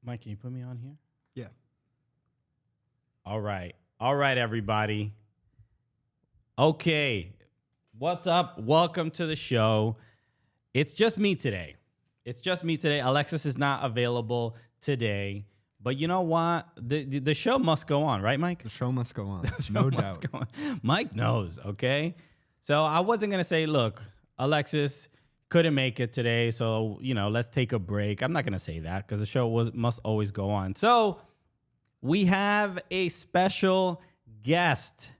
Mike, can you put me on here? Yeah. All right, everybody. Okay, what's up? Welcome to the show. It's just me today. Alexis is not available today. But you know what? The show must go on, right, Mike? The show must go on. No doubt. Mike knows, okay? So I wasn't going to say, look, Alexis couldn't make it today, so, let's take a break. I'm not going to say that because the show must always go on. So we have a special guest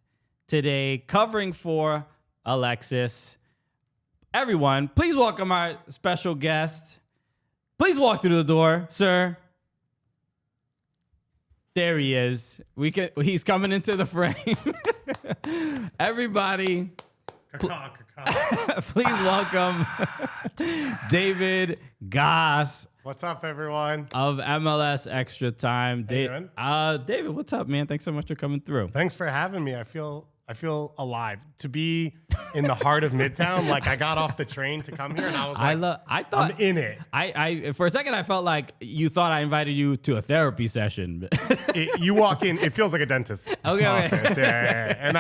today covering for Alexis. Everyone, please welcome our special guest. Please walk through the door, sir. There he is. He's coming into the frame. Everybody, please welcome David Goss. What's up, everyone? Of MLS Extra Time. How you doing? David, what's up, man? Thanks so much for coming through. Thanks for having me. I feel alive to be in the heart of Midtown. Like I got off the train to come here, and I was like, I thought I'm in it. I for a second I felt like you thought I invited you to a therapy session. You walk in, it feels like a dentist's office. Okay. Yeah. And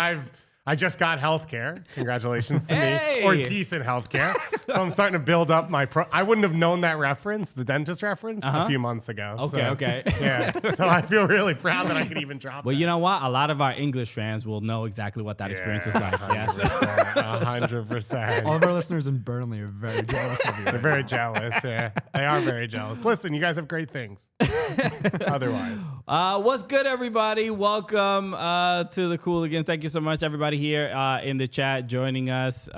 I just got healthcare. Congratulations to me, or decent healthcare. So I'm starting to build up my I wouldn't have known that reference, the dentist reference, a few months ago. Okay. Yeah. So I feel really proud that I could even drop. Well, that. You know what? A lot of our English fans will know exactly what that experience is like. 100%. All of our listeners in Burnley are very jealous of you. They're very jealous. Yeah, they are very jealous. Listen, you guys have great things. Otherwise, what's good, everybody? Welcome to the Cooligans. Thank you so much, everybody here in the chat joining us.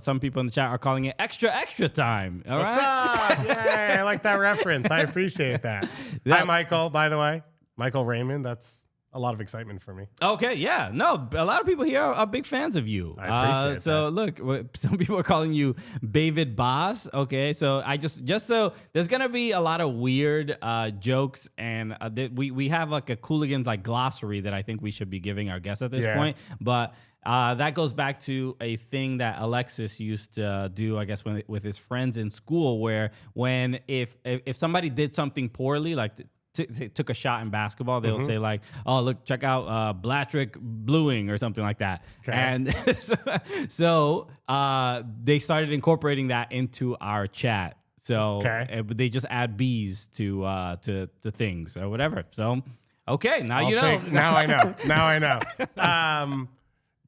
Some people in the chat are calling it extra time. All What's right? up? Yay, I like that reference. I appreciate that. Hi, Michael, by the way. Michael Raymond. That's a lot of excitement for me. Okay, yeah. No, a lot of people here are big fans of you. I appreciate so look, some people are calling you David Boss. Okay, so I just so there's gonna be a lot of weird jokes, and we have like a Cooligans like glossary that I think we should be giving our guests at this point. But that goes back to a thing that Alexis used to do, I guess, with his friends in school, where if somebody did something poorly, like took a shot in basketball, they'll say like, "Oh, look, check out Blattrick Bluing" or something like that. Okay. And so they started incorporating that into our chat. So they just add B's to things or whatever. So now I know.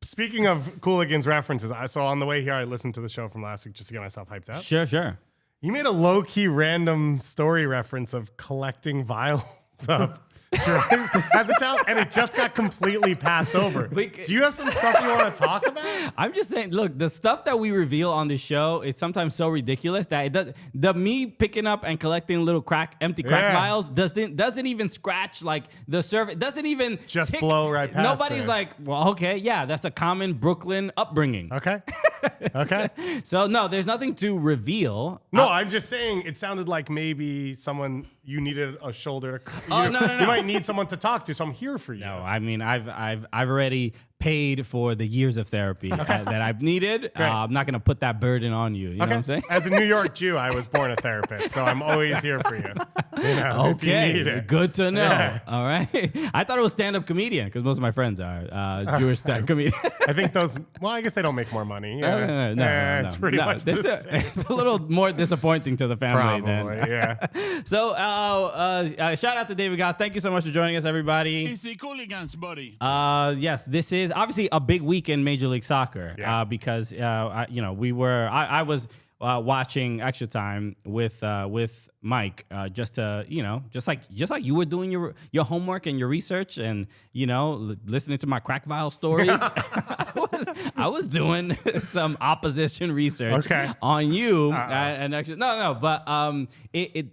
Speaking of Cooligans references, so on the way here, I listened to the show from last week just to get myself hyped up. Sure. You made a low-key random story reference of collecting vials of drugs as a child, and it just got completely passed over. Do you have some stuff you want to talk about? I'm just saying, look, the stuff that we reveal on the show is sometimes so ridiculous that it does. Me picking up and collecting little empty crack vials doesn't even scratch like the surface. Doesn't even just blow right past. Nobody's like, well, okay, yeah, that's a common Brooklyn upbringing. Okay. So no, there's nothing to reveal. No, I'm just saying it sounded like maybe you needed a shoulder. No. You might need someone to talk to, so I'm here for you. No, I mean I've already paid for the years of therapy that I've needed. I'm not going to put that burden on you. You know what I'm saying? As a New York Jew, I was born a therapist, so I'm always here for you. If you need it. Good to know. Yeah. All right. I thought it was stand-up comedian because most of my friends are Jewish stand-up comedian. I think I guess they don't make more money. No. It's pretty much the same. It's a little more disappointing to the family. Probably, yeah. So shout out to David Goss. Thank you so much for joining us, everybody. It's the Cooligans, buddy. Yes, this is obviously a big week in Major League Soccer because I was watching Extra Time with Mike just like you were doing your homework and your research and listening to my crack vial stories. I was doing some opposition research on you and actually but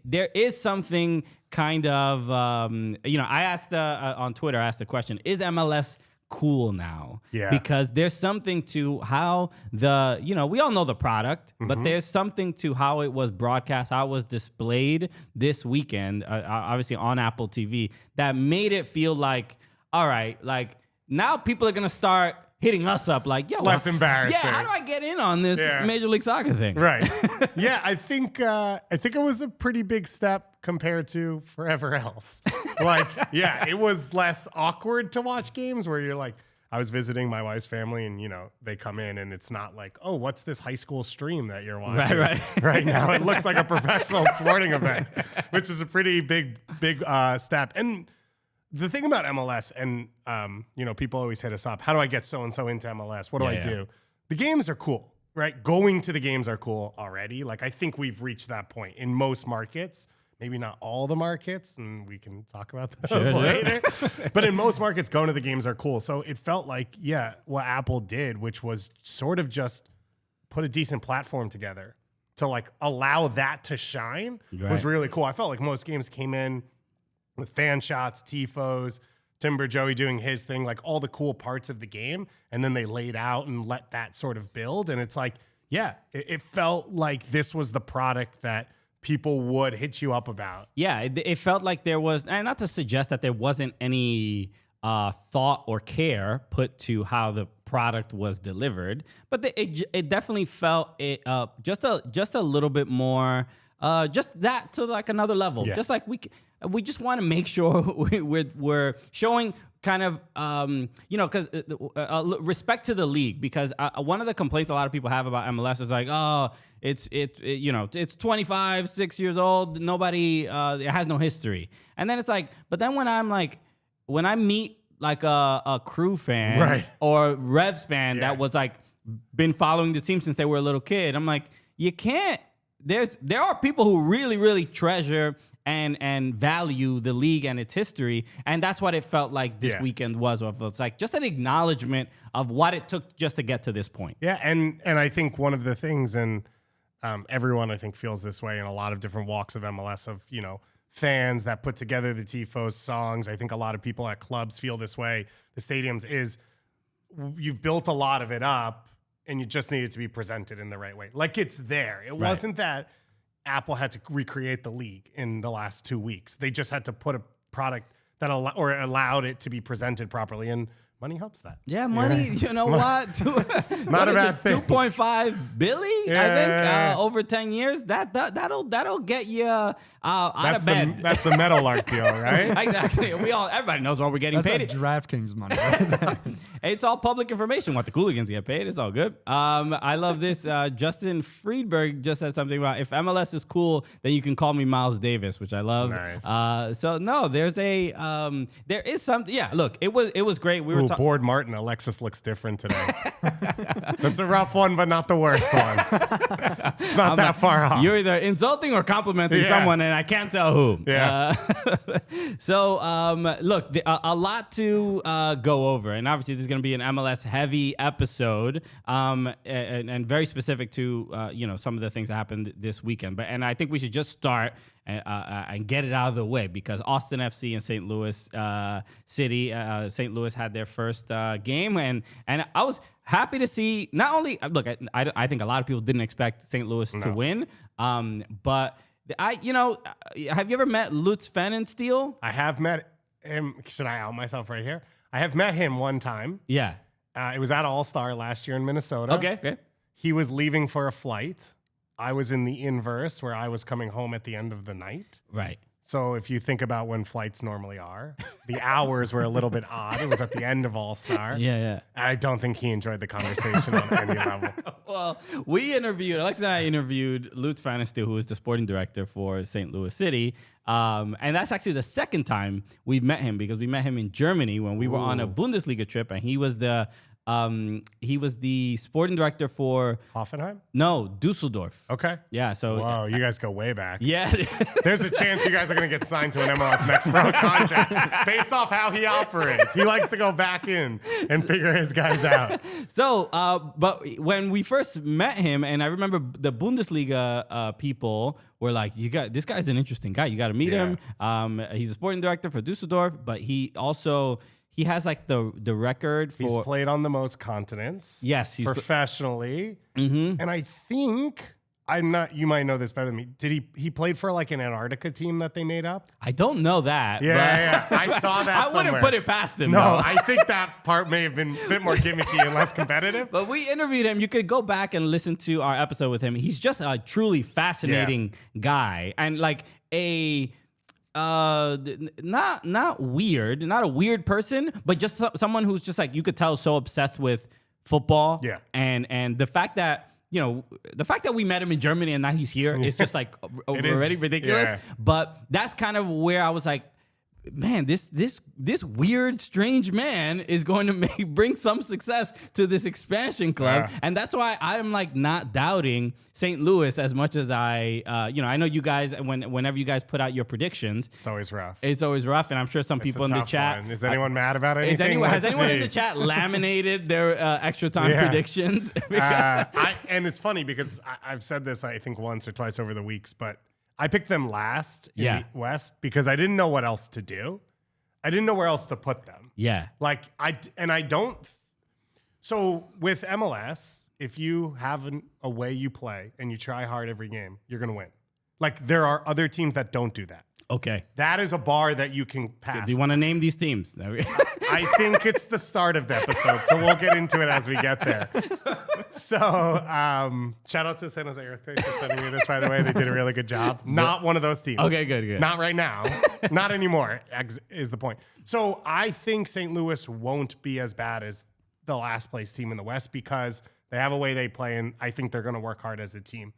there is something kind of I asked on Twitter, I asked the question, is MLS cool now? Because there's something to how we all know the product, but there's something to how it was broadcast, how it was displayed this weekend, obviously on Apple TV, that made it feel like, all right, like now people are gonna start hitting us up like, it's less embarrassing. Yeah, how do I get in on this Major League Soccer thing? Right. Yeah, I think it was a pretty big step compared to forever else. Like, yeah, it was less awkward to watch games where you're like, I was visiting my wife's family and, they come in and it's not like, oh, what's this high school stream that you're watching right now? It looks like a professional sporting event, which is a pretty big step. And the thing about MLS, and, people always hit us up, how do I get so-and-so into MLS? What do I do? The games are cool, right? Going to the games are cool already. Like, I think we've reached that point in most markets. Maybe not all the markets, and we can talk about those later. But in most markets, going to the games are cool. So it felt like, what Apple did, which was sort of just put a decent platform together to like allow that to shine, was really cool. I felt like most games came in with fan shots, tifos, Timber Joey doing his thing, like all the cool parts of the game, and then they laid out and let that sort of build. And it's like, it felt like this was the product that people would hit you up about. Yeah, it felt like there was, and not to suggest that there wasn't any thought or care put to how the product was delivered, but it definitely felt it just a little bit more, just that to like another level. Just like we just want to make sure we're showing kind of, because respect to the league, because one of the complaints a lot of people have about MLS is like, oh, it's 25, 6 years old. Nobody, it has no history. And then it's like, but then when I meet like a Crew fan or Revs fan that was like been following the team since they were a little kid, I'm like, you can't. There are people who really, really treasure and value the league and its history, and that's what it felt like this weekend was. It's like just an acknowledgement of what it took just to get to this point. Yeah, and I think one of the things, and everyone I think feels this way in a lot of different walks of MLS, of fans that put together the tifos songs. I think a lot of people at clubs feel this way. The stadiums is you've built a lot of it up, and you just need it to be presented in the right way. Like it's there. It wasn't that Apple had to recreate the league in the last 2 weeks. They just had to put a product that allowed it to be presented properly, and money helps that. Yeah, money. You know what? Not a bad thing. 2.5 billion, I think, over 10 years. That'll get you out of bed. That's the Metal Lark deal, right? Exactly. Everybody knows what we're getting paid. That's DraftKings money. Right? It's all public information. What the Cooligans get paid, it's all good. I love this. Justin Friedberg just said something about, if MLS is cool, then you can call me Miles Davis, which I love. Nice. So no, there is something. Yeah, look, it was great. We were Board Martin. Alexis looks different today. That's a rough one, but not the worst one. It's not that far off. You're either insulting or complimenting someone, and I can't tell who. Yeah. Look, a lot to go over, and obviously this is going to be an MLS heavy episode, and very specific to some of the things that happened this weekend. And I think we should just start and get it out of the way, because Austin FC and St. Louis City, St. Louis had their first game, and I was happy to see. Not only look, I think a lot of people didn't expect St. Louis to win, but have you ever met Lutz Pfannenstiel? I have met him. Should I out myself right here? I have met him one time. Yeah, it was at All-Star last year in Minnesota. Okay. He was leaving for a flight. I was in the inverse, where I was coming home at the end of the night. Right. So if you think about when flights normally are, the hours were a little bit odd. It was at the end of All-Star. Yeah. I don't think he enjoyed the conversation on any level. Well, Alexa and I interviewed Lutz Pfannenstiel, who is the sporting director for St. Louis City. And that's actually the second time we've met him, because we met him in Germany when we were on a Bundesliga trip, and he was the sporting director for Hoffenheim? No, Dusseldorf. Okay. Yeah. So. Whoa, you guys go way back. Yeah. There's a chance you guys are going to get signed to an MLS Next Pro contract based off how he operates. He likes to go back in and figure his guys out. So, but when we first met him, and I remember the Bundesliga people were like, this guy's an interesting guy. You got to meet him. He's a sporting director for Dusseldorf, but he has like the record for. He's played on the most continents. Yes, professionally, and I think I'm not. You might know this better than me. Did he played for like an Antarctica team that they made up? I don't know that. Yeah. I saw that. I wouldn't put it past him. No, though. I think that part may have been a bit more gimmicky and less competitive. But we interviewed him. You could go back and listen to our episode with him. He's just a truly fascinating guy, and like not weird, not a weird person, but just someone who's just like, you could tell, so obsessed with football. Yeah. And the fact that, we met him in Germany and now he's here is just like already ridiculous. Yeah. But that's kind of where I was like, man, this weird, strange man is going to bring some success to this expansion club. Yeah. And that's why I'm like not doubting St. Louis as much as I know you guys, whenever you guys put out your predictions, It's always rough. and I'm sure some people in the chat. Is anyone mad about anything? Has anyone in the chat laminated their extra time predictions? And it's funny because I've said this, I think, once or twice over the weeks, but I picked them last in the West because I didn't know what else to do. I didn't know where else to put them. Yeah. Like so with MLS, if you have a way you play and you try hard every game, you're going to win. Like there are other teams that don't do that. Okay. That is a bar that you can pass. Do you want to name these teams? I think it's the start of the episode, so we'll get into it as we get there. So, shout out to San Jose Earthquakes for sending me this, by the way. They did a really good job. Not one of those teams. Okay, good. Not right now. Not anymore, is the point. So, I think St. Louis won't be as bad as the last place team in the West because they have a way they play, and I think they're going to work hard as a team.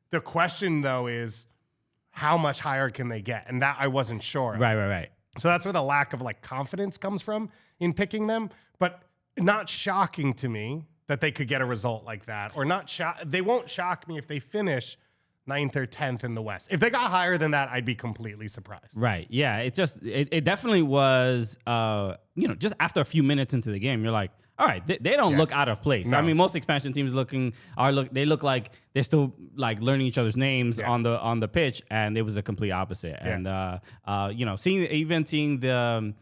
The question, though, is how much higher can they get? And that I wasn't sure. Right. So that's where the lack of like confidence comes from in picking them, but not shocking to me that they could get a result like that, or they won't shock me if they finish 9th or 10th in the West. If they got higher than that, I'd be completely surprised. Right. Yeah. It definitely was, just after a few minutes into the game, you're like, all right, they don't look out of place. No. I mean, most expansion teams they look like they're still like learning each other's names on the pitch, and it was the complete opposite. Yeah. And seeing the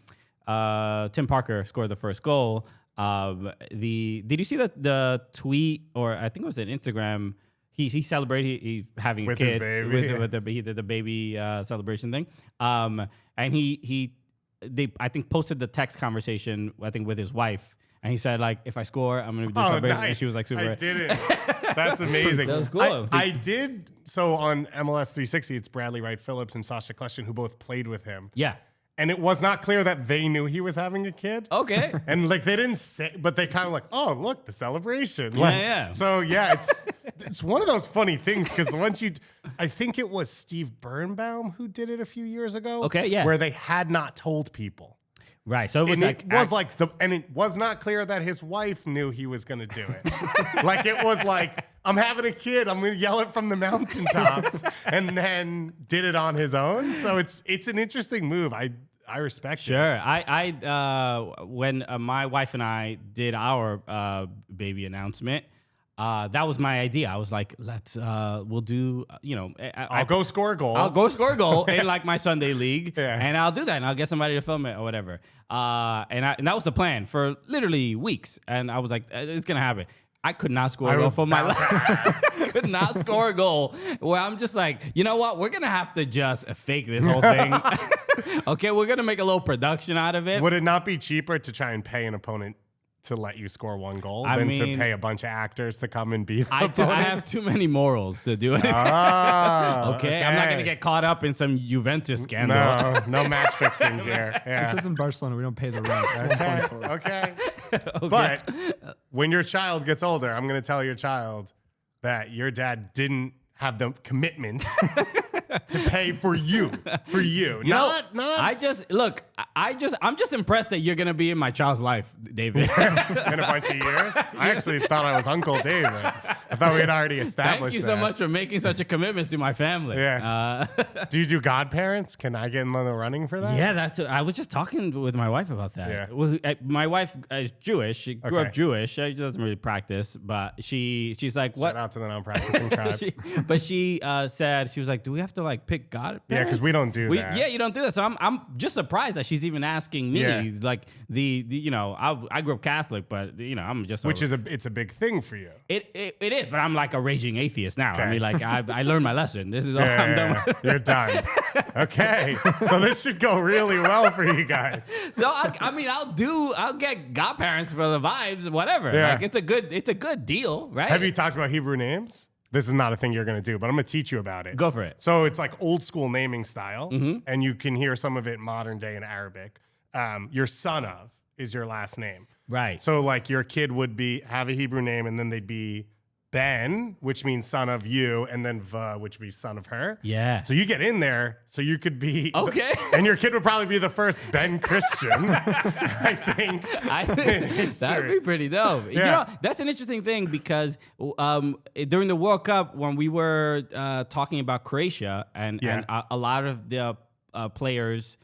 Tim Parker score the first goal. Did you see the tweet, or I think it was an Instagram? He celebrated he having with a kid his baby. he did the baby celebration thing. And they I think posted the text conversation with his wife. And he said, like, if I score, I'm going to do something. Nice. And she was like, super. I did it. That's amazing. That was cool. I did. So on MLS 360, it's Bradley Wright Phillips and Sasha Kleshin who both played with him. Yeah. And it was not clear that they knew he was having a kid. Okay. And like they didn't say, but they kind of like, oh, look, the celebration. Like, yeah. So yeah, it's one of those funny things because I think it was Steve Birnbaum who did it a few years ago. Okay, yeah. Where they had not told people. Right. So it was and it was not clear that his wife knew he was going to do it. Like it was like, I'm having a kid, I'm going to yell it from the mountaintops, and then did it on his own. So it's an interesting move. I respect it. Sure. When my wife and I did our baby announcement, that was my idea. I was like, we'll do, I'll go score a goal. I'll go score a goal in like my Sunday league, Yeah. and I'll do that, and I'll get somebody to film it or whatever. And that was the plan for literally weeks. And I was like, it's gonna happen. I could not score a goal for my life. Could not score a goal. Where I'm just like, you know what? We're gonna have to just fake this whole thing. Okay, we're gonna make a little production out of it. Would it not be cheaper to try and pay an opponent to let you score one goal than to pay a bunch of actors to come and be the opponent? I have too many morals to do it. Okay? I'm not going to get caught up in some Juventus scandal. No match fixing here. Yeah. This isn't Barcelona. We don't pay the rent. Okay. But when your child gets older, I'm going to tell your child that your dad didn't have the commitment to pay for you. I'm just impressed that you're gonna be in my child's life, David. In a bunch of years. I actually thought I was Uncle David. I thought we had already established. Thank you so much for making such a commitment to my family. Yeah. Do you do godparents? Can I get in the running for that? Yeah, I was just talking with my wife about that. Yeah. Well, my wife is Jewish. She grew up Jewish. She doesn't really practice, but she's like, what? Shout out to the non-practicing tribe. She said, she was like, do we have to like pick God? Yeah, because we don't do that. Yeah, you don't do that. So I'm just surprised that she's even asking me. Yeah. Like the you know, I grew up Catholic, but you know, I'm just it's a big thing for you. It is, but I'm like a raging atheist now. I mean, like I learned my lesson. This is all I'm done with. You're done. Okay, so this should go really well for you guys. So I mean, I'll get godparents for the vibes, whatever. Yeah. Like it's a good deal, right? Have you talked about Hebrew names? This is not a thing you're going to do, but I'm going to teach you about it. Go for it. So it's like old school naming style, and you can hear some of it modern day in Arabic. Your son of is your last name. Right. So like your kid would have a Hebrew name, and then they'd be Ben, which means son of you, and then Va, which would be son of her. Yeah. So you get in there, so you could be okay, and your kid would probably be the first Ben Christian. I think that'd be pretty dope. Yeah. You know, that's an interesting thing because during the World Cup when we were talking about Croatia and a lot of the players,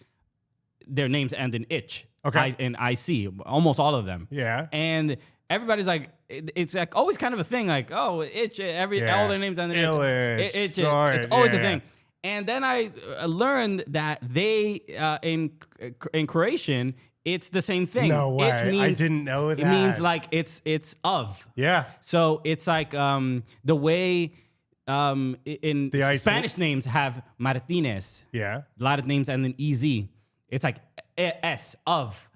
their names end in ich. Okay. In IC, almost all of them. Yeah. And everybody's like, it's like always kind of a thing, like, oh, itch, all their names end in Illich, itch. Stroud, It's always a thing. And then I learned that they, in Croatian, it's the same thing. No way. Itch means, I didn't know that. It means like it's of. Yeah. So it's like the way in Spanish names have Martinez. Yeah. A lot of names end in EZ. It's like S of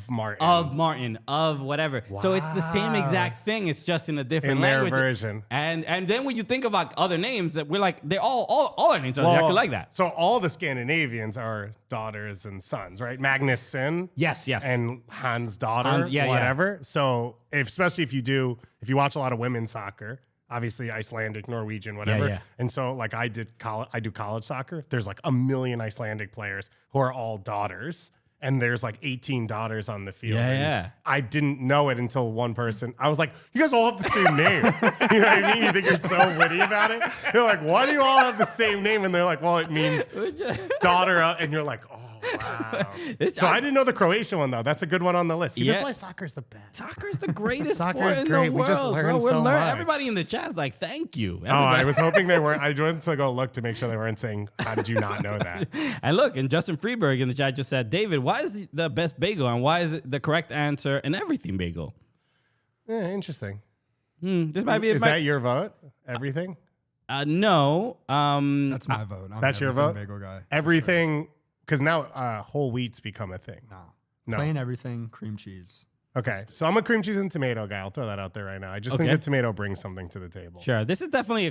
Martin, of whatever. Wow. So it's the same exact thing. It's just in a different language. Their version. And then when you think about other names, that we're like, they're all our names are exactly like that. So all the Scandinavians are daughters and sons, right? Magnus Sin. Yes. And Hans' daughter, whatever. Yeah. So especially if you watch a lot of women's soccer, obviously Icelandic, Norwegian, whatever. Yeah. And so like I do college soccer. There's like 1 million Icelandic players who are all daughters. And there's like 18 daughters on the field. Yeah. I didn't know it until one person. I was like, you guys all have the same name. You know what I mean? You think you're so witty about it. You're like, why do you all have the same name? And they're like, well, it means daughter. And you're like, oh, wow. So I didn't know the Croatian one, though. That's a good one on the list. See, that's why soccer's the best. Soccer's the greatest sport in great. the world. We just learned so much. Everybody in the chat's like, thank you. Everybody. Oh, I was hoping they weren't. I went to go look to make sure they weren't saying, how did you not know that? And look, and Justin Freeberg in the chat just said, David, why is the best bagel and why is it the correct answer in everything bagel? Yeah, interesting. This might be. Is that your vote? Everything? No. That's my vote. That's your vote? Bagel guy. Everything, because now whole wheat's become a thing. No. Plain everything, cream cheese. Okay, so I'm a cream cheese and tomato guy. I'll throw that out there right now. I just think the tomato brings something to the table. Sure, this is definitely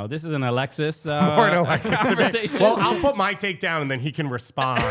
this is an Alexis or an Alexis conversation. Well, I'll put my take down and then he can respond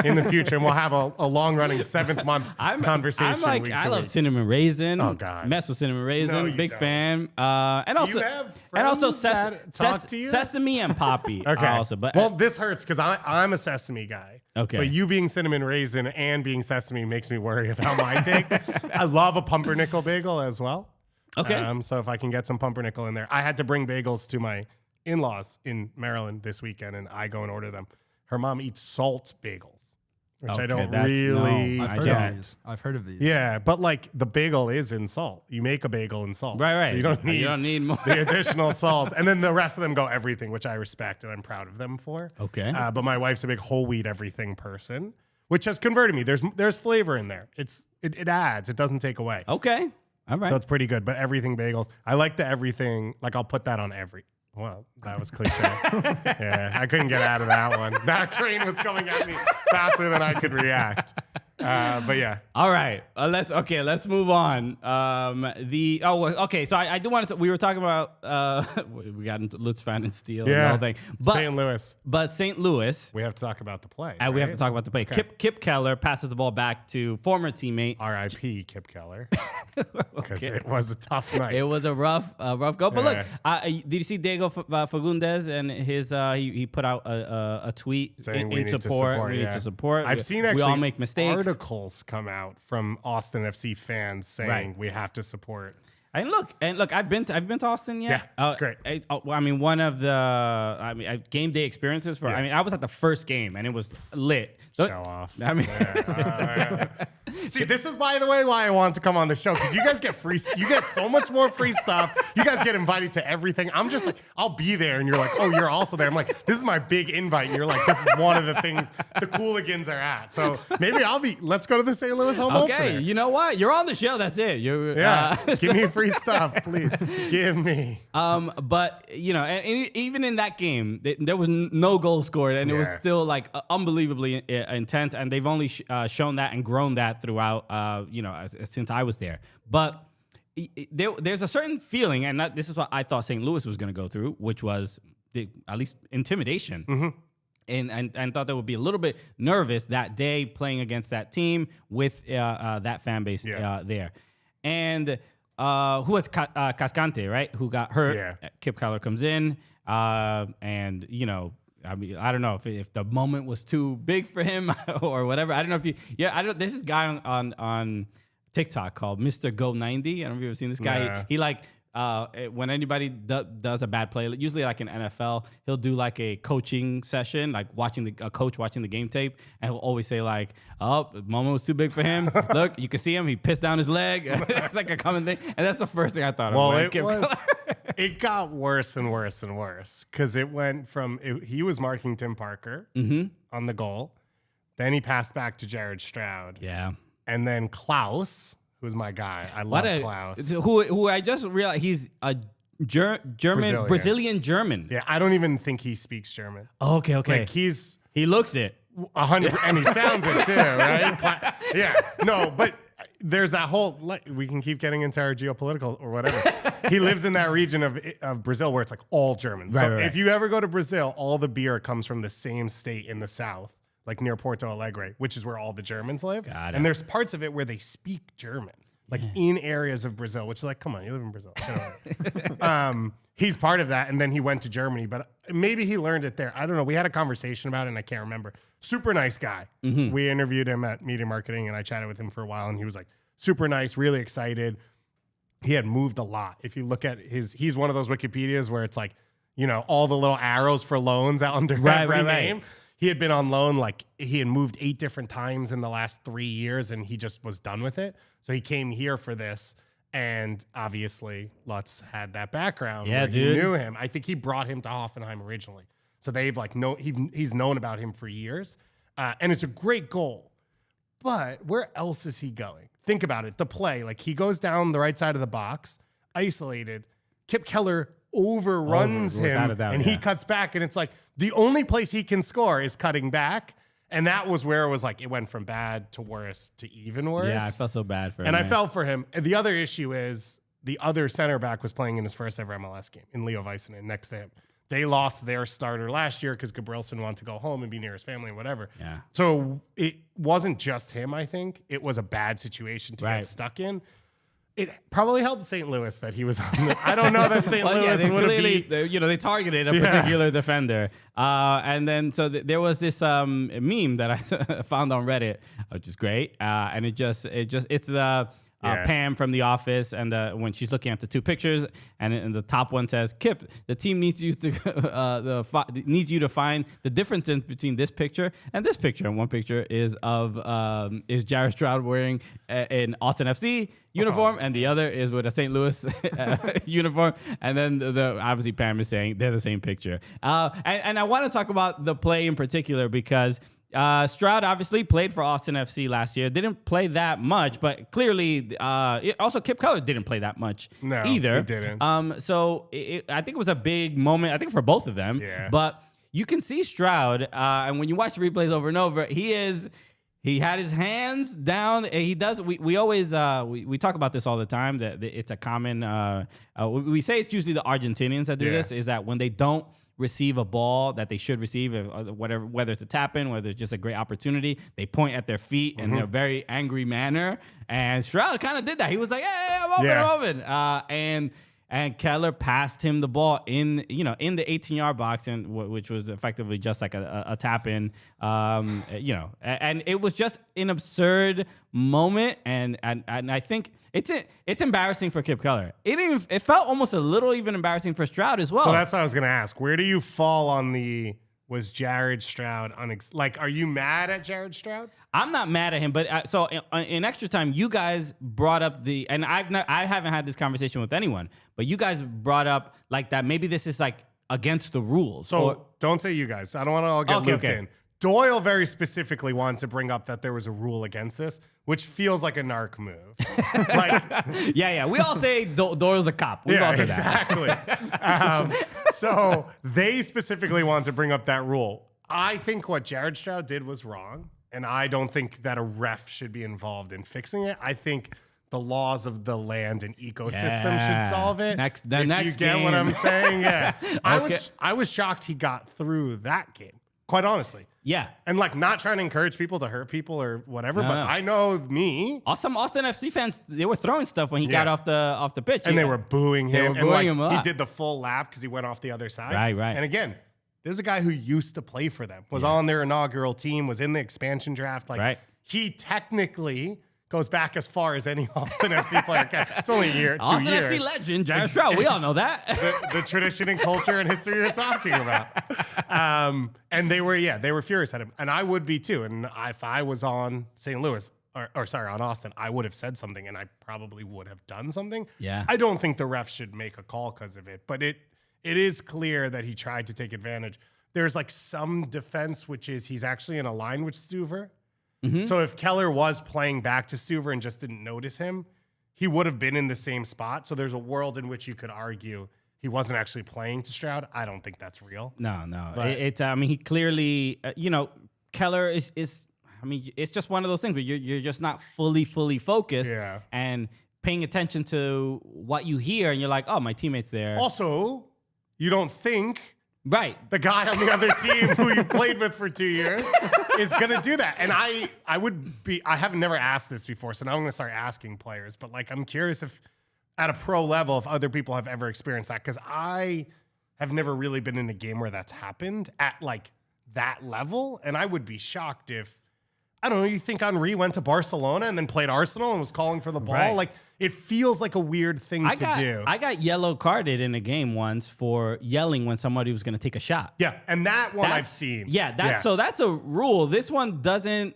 in the future, and we'll have a long running 7th month conversation. I'm like, I love cinnamon raisin. Oh God, mess with cinnamon raisin. No, big don't. fan. And also, you have sesame and poppy. Okay. Also, but well, this hurts because I'm a sesame guy. Okay. But you being cinnamon raisin and being sesame makes me worry about my take. I love a pumpernickel bagel as well. Okay. So if I can get some pumpernickel in there. I had to bring bagels to my in-laws in Maryland this weekend, and I go and order them. Her mom eats salt bagels, which I don't really get. I've heard of these. Yeah, but like the bagel is in salt. You make a bagel in salt. Right. So you don't need more. the additional salt. And then the rest of them go everything, which I respect and I'm proud of them for. Okay. But my wife's a big whole wheat everything person, which has converted me. There's flavor in there. It adds. It doesn't take away. Okay. All right. So it's pretty good. But everything bagels, I like the everything. Like I'll put that on every. Well, that was cliche. Yeah, I couldn't get out of that one. That train was coming at me faster than I could react. But yeah. All right. Let's move on. Okay. So I do want to. We were talking about. We got into Lutz Van and Steele and the whole thing. But St. Louis. But St. Louis. We have to talk about the play. And we have to talk about the play. Okay. Kip Keller passes the ball back to former teammate. R.I.P. Kip Keller. Because it was a tough night. It was a rough go. But look, did you see Diego Fagundes and his? He put out a tweet saying in support. We need to support. I've seen actually we all make mistakes. Articles come out from Austin FC fans saying we have to support And look, I've been to Austin yet. Yeah, it's great. I mean, one of the game day experiences for. I mean, I was at the first game and it was lit. Show off. I mean, see, this is by the way why I want to come on the show, because you guys get free. You get so much more free stuff. You guys get invited to everything. I'm just like, I'll be there, and you're like, oh, you're also there. I'm like, this is my big invite. And you're like, this is one of the things the Cooligans are at. So maybe I'll be. Let's go to the St. Louis home opener. Okay, you know what? You're on the show. That's it. Give me free stuff, please. Give me. But you know, and even in that game, there was no goal scored, and it was still like unbelievably intense. And they've only shown that and grown that throughout, since I was there. But there's a certain feeling, and this is what I thought St. Louis was going to go through, which was at least intimidation. Mm-hmm. And thought they would be a little bit nervous that day playing against that team with that fan base there. And who was Cascante, right? Who got hurt. Yeah. Kip Keller comes in. And, you know, I mean, I don't know if the moment was too big for him or whatever. I don't know if there's this guy on TikTok called Mr. Go 90. I don't know if you've ever seen this guy. Yeah. He like, when anybody does a bad play, usually like in NFL, he'll do like a coaching session, like a coach watching the game tape, and he'll always say like, "Oh, the moment was too big for him. Look, you can see him. He pissed down his leg." It's like a common thing, and that's the first thing I thought of. Well, it got worse and worse and worse because it went from he was marking Tim Parker on the goal, then he passed back to Jared Stroud, and then Klaus. Who's my guy? I love Klaus. Who I just realized he's a Brazilian German. Yeah, I don't even think he speaks German. Oh, okay. Like he looks it 100, and he sounds it too, right? Yeah, no, but there's that whole. We can keep getting into our geopolitical or whatever. He lives in that region of Brazil where it's like all German. So if you ever go to Brazil, all the beer comes from the same state in the south. Like near Porto Alegre, which is where all the Germans live. Got it. And there's parts of it where they speak German, like in areas of Brazil, which is like, come on, you live in Brazil. He's part of that. And then he went to Germany, but maybe he learned it there. I don't know. We had a conversation about it and I can't remember. Super nice guy. Mm-hmm. We interviewed him at Media Marketing and I chatted with him for a while and he was like super nice, really excited. He had moved a lot. If you look at he's one of those Wikipedias where it's like, you know, all the little arrows for loans out under every name. He had been on loan, like he had moved 8 different times in the last 3 years and he just was done with it. So he came here for this. And obviously Lutz had that background. Yeah, dude. He knew him. I think he brought him to Hoffenheim originally. So they've like, he's known about him for years. And it's a great goal. But where else is he going? Think about it. The play, like he goes down the right side of the box, isolated. Kip Keller overruns him and he cuts back and it's like the only place he can score is cutting back, and that was where it was like it went from bad to worse to even worse. Yeah, I felt so bad for him. And I felt for him. And the other issue is the other center back was playing in his first ever MLS game in Leo Väisänen next to him. They lost their starter last year because Gabrielson wanted to go home and be near his family and whatever. Yeah. So it wasn't just him, I think. It was a bad situation to get stuck in. It probably helped St. Louis that he was on I don't know that St. Louis would have beat. They targeted a particular defender. And then so there was this meme that I found on Reddit, which is great. And it's the Pam from The Office, and when she's looking at the 2 pictures, and the top one says, "Kip, the team needs you to find the differences between this picture and this picture." And one picture is Jared Stroud wearing an Austin FC uniform, and the other is with a St. Louis uniform. And then obviously Pam is saying they're the same picture. And I want to talk about the play in particular because Stroud obviously played for Austin FC last year. Didn't play that much, but clearly also Kip Keller didn't play that much either. He didn't. So I think it was a big moment, I think, for both of them. Yeah. But you can see Stroud, and when you watch the replays over and over, he had his hands down. He does. We always we talk about this all the time. That it's a common. We say it's usually the Argentinians that do this. Is that when they don't receive a ball that they should receive, whether it's a tap-in, whether it's just a great opportunity, they point at their feet in a very angry manner. And Stroud kind of did that. He was like, "Hey, I'm open, I'm open." And and Keller passed him the ball in the 18-yard box, and which was effectively just like a tap in, and it was just an absurd moment, and I think it's embarrassing for Kip Keller. It felt almost a little even embarrassing for Stroud as well. So that's what I was gonna ask. Where do you fall on the? Was Jared Stroud are you mad at Jared Stroud? I'm not mad at him, but so in extra time, you guys brought up and I haven't had this conversation with anyone, but you guys brought up like that maybe this is like against the rules. So don't say you guys. I don't want to all get looped in. Doyle very specifically wanted to bring up that there was a rule against this, which feels like a narc move. Yeah. We all say Doyle's a cop. We've all said exactly. So they specifically wanted to bring up that rule. I think what Jared Stroud did was wrong, and I don't think that a ref should be involved in fixing it. I think the laws of the land and ecosystem should solve it. Next you get what I'm saying? Yeah. Okay. I was shocked he got through that game, quite honestly. Yeah. And like not trying to encourage people to hurt people or whatever, but I know me. Some Austin FC fans, they were throwing stuff when he got off the pitch. And they were booing him. They were booing him a lot. He did the full lap because he went off the other side. Right. And again, this is a guy who used to play for them, was on their inaugural team, was in the expansion draft. He technically goes back as far as any Austin FC player can. It's only a year, 2 Austin years. FC legend, Jared Stroud. We all know that. the tradition and culture and history you're talking about. And they were furious at him. And I would be too. And if I was on St. Louis, on Austin, I would have said something and I probably would have done something. Yeah. I don't think the ref should make a call because of it, but it is clear that he tried to take advantage. There's like some defense, which is he's actually in a line with Stuver. Mm-hmm. So if Keller was playing back to Stuver and just didn't notice him, he would have been in the same spot. So there's a world in which you could argue he wasn't actually playing to Stroud. I don't think that's real. No. He clearly, Keller is. It's just one of those things where you're just not fully focused and paying attention to what you hear, and you're like, oh, my teammate's there. Also, you don't think. Right. The guy on the other team who you played with for 2 years is going to do that. And I have never asked this before, so now I'm going to start asking players. But like, I'm curious if at a pro level, if other people have ever experienced that. Because I have never really been in a game where that's happened at like that level. And I would be shocked if, I don't know, you think Henry went to Barcelona and then played Arsenal and was calling for the ball? Right. Like, it feels like a weird thing to do. I got yellow carded in a game once for yelling when somebody was going to take a shot. Yeah, and that one I've seen. So that's a rule. This one doesn't.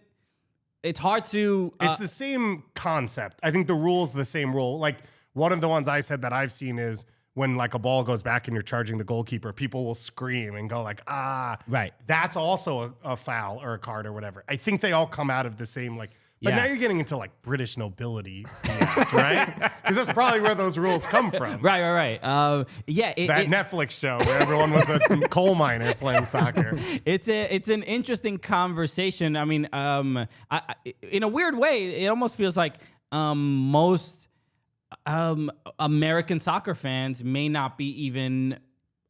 It's hard to. It's the same concept. I think the rule's the same rule. Like, one of the ones I said that I've seen is when like a ball goes back and you're charging the goalkeeper, people will scream and go like, right. That's also a foul or a card or whatever. I think they all come out of the same like. But now you're getting into like British nobility, BS, right? Because that's probably where those rules come from. Right. That Netflix show where everyone was a coal miner playing soccer. It's an interesting conversation. I mean, in a weird way, it almost feels like most American soccer fans may not be even.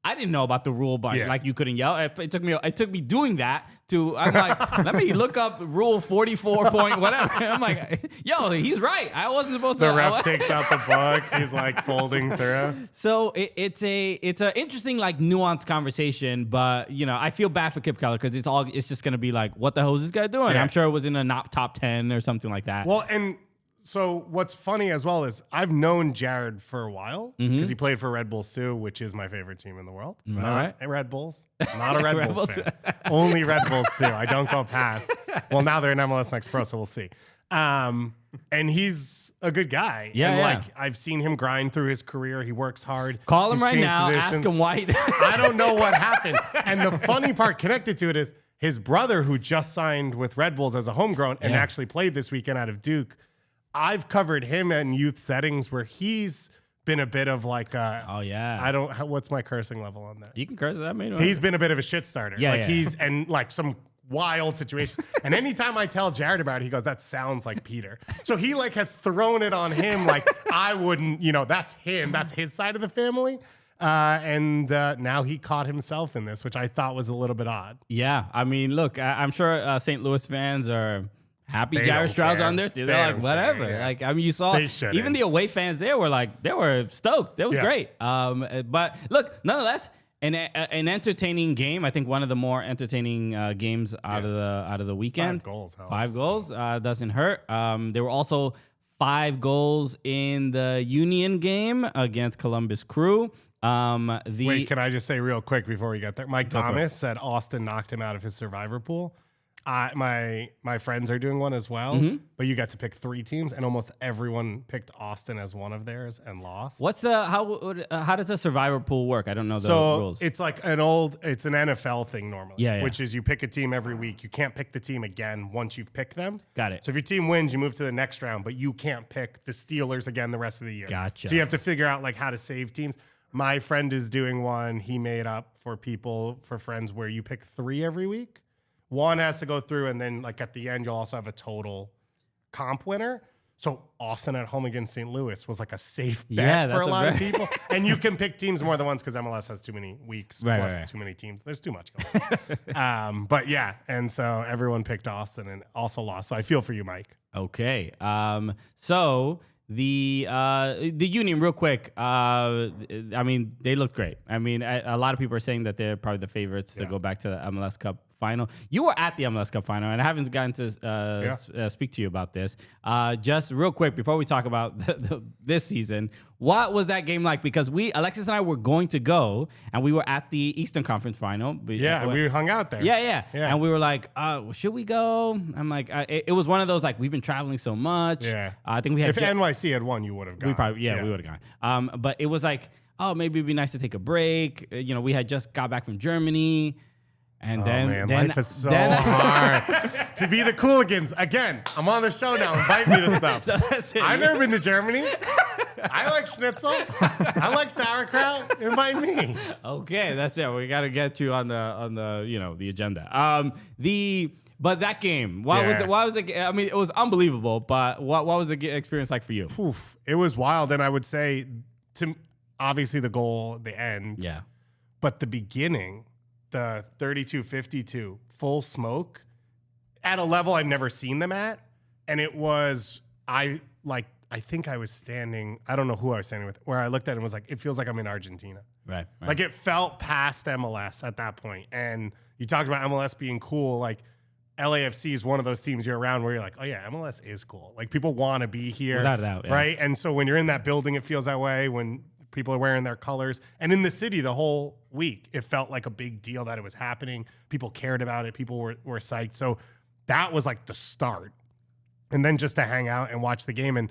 I didn't know about the rule, but like you couldn't yell. It took me doing that to. I'm like, let me look up rule 44 point whatever. I'm like, yo, he's right. I wasn't supposed to. The ref takes out the book. He's like folding through. So it's an interesting like nuanced conversation, but I feel bad for Kip Keller because it's just gonna be like, what the hell is this guy doing? Yeah. I'm sure it was in a not top 10 or something like that. Well, and. So what's funny as well is I've known Jared for a while because he played for Red Bulls too, which is my favorite team in the world. All right. Red Bulls. Not a Red Bulls fan. Only Red Bulls too. I don't go past. Well, now they're in MLS Next Pro, so we'll see. And he's a good guy. Yeah, Like I've seen him grind through his career. He works hard. Call him He's right changed now. positions. Ask him why. I don't know what happened. And the funny part connected to it is his brother, who just signed with Red Bulls as a homegrown and actually played this weekend out of Duke. I've covered him in youth settings where he's been a bit of like what's my cursing level on that? You can curse that, man. He's been a bit of a shit starter. He's and like some wild situations. And anytime I tell Jared about it, he goes, that sounds like Peter. So he like has thrown it on him like I wouldn't, that's him. That's his side of the family. And now he caught himself in this, which I thought was a little bit odd. Yeah. I mean, look, I'm sure St. Louis fans are happy They Jared don't Stroud's care. on there too. They They're like, don't whatever. care, yeah. Like, I mean, you saw They shouldn't. even the away fans there were stoked. It was Yeah. great. But look, nonetheless, an entertaining game. I think one of the more entertaining games out of the weekend. 5 goals helps. 5 goals doesn't hurt. There were also 5 goals in the Union game against Columbus Crew. Wait, can I just say real quick before we get there? Mike Go for Thomas said Austin knocked him out of his survivor pool. My friends are doing one as well, but you got to pick 3 teams, and almost everyone picked Austin as one of theirs and lost. How does a survivor pool work? I don't know the rules. It's like it's an NFL thing normally, Yeah. which is you pick a team every week. You can't pick the team again once you've picked them. Got it. So if your team wins, you move to the next round, but you can't pick the Steelers again the rest of the year. Gotcha. So you have to figure out like how to save teams. My friend is doing one he made up for friends where you pick 3 every week. One has to go through, and then like at the end, you'll also have a total comp winner. So Austin at home against St. Louis was like a safe bet for a lot of people. And you can pick teams more than once because MLS has too many weeks plus too many teams. There's too much going on. But yeah, and so everyone picked Austin and also lost. So I feel for you, Mike. Okay. So the Union, real quick. I mean, they looked great. I mean, a lot of people are saying that they're probably the favorites to go back to the MLS Cup final. You were at the MLS Cup final, and I haven't gotten to speak to you about this. Just real quick before we talk about this season, what was that game like? Because Alexis and I were going to go, and we were at the Eastern Conference final. We hung out there. Yeah. And we were like, should we go? I'm like, it was one of those, like, we've been traveling so much. Yeah. I think we had... If NYC had won, you would have gone. We would have gone. But it was like, maybe it'd be nice to take a break. We had just got back from Germany. And then life is so hard. To be the Cooligans. Again, I'm on the show now. Invite me to stuff. So that's it. I've never been to Germany. I like schnitzel. I like sauerkraut. Invite me. Okay, that's it. We got to get you on the the agenda. But that game, what was it? I mean, it was unbelievable. But what was the experience like for you? Oof, it was wild, and I would say, obviously the goal, the end. Yeah. But the beginning, the 32-52 full smoke at a level I've never seen them at. And it was, I think I was standing, I don't know who I was standing with, where I looked at it and was like, it feels like I'm in Argentina. Right. Like it felt past MLS at that point. And you talked about MLS being cool. Like LAFC is one of those teams you're around where you're like, oh yeah, MLS is cool. Like people want to be here. Without a doubt. Yeah. Right. And so when you're in that building, it feels that way. When people are wearing their colors. And in the city the whole week, it felt like a big deal that it was happening. People cared about it. People were psyched. So that was like the start. And then just to hang out and watch the game. And,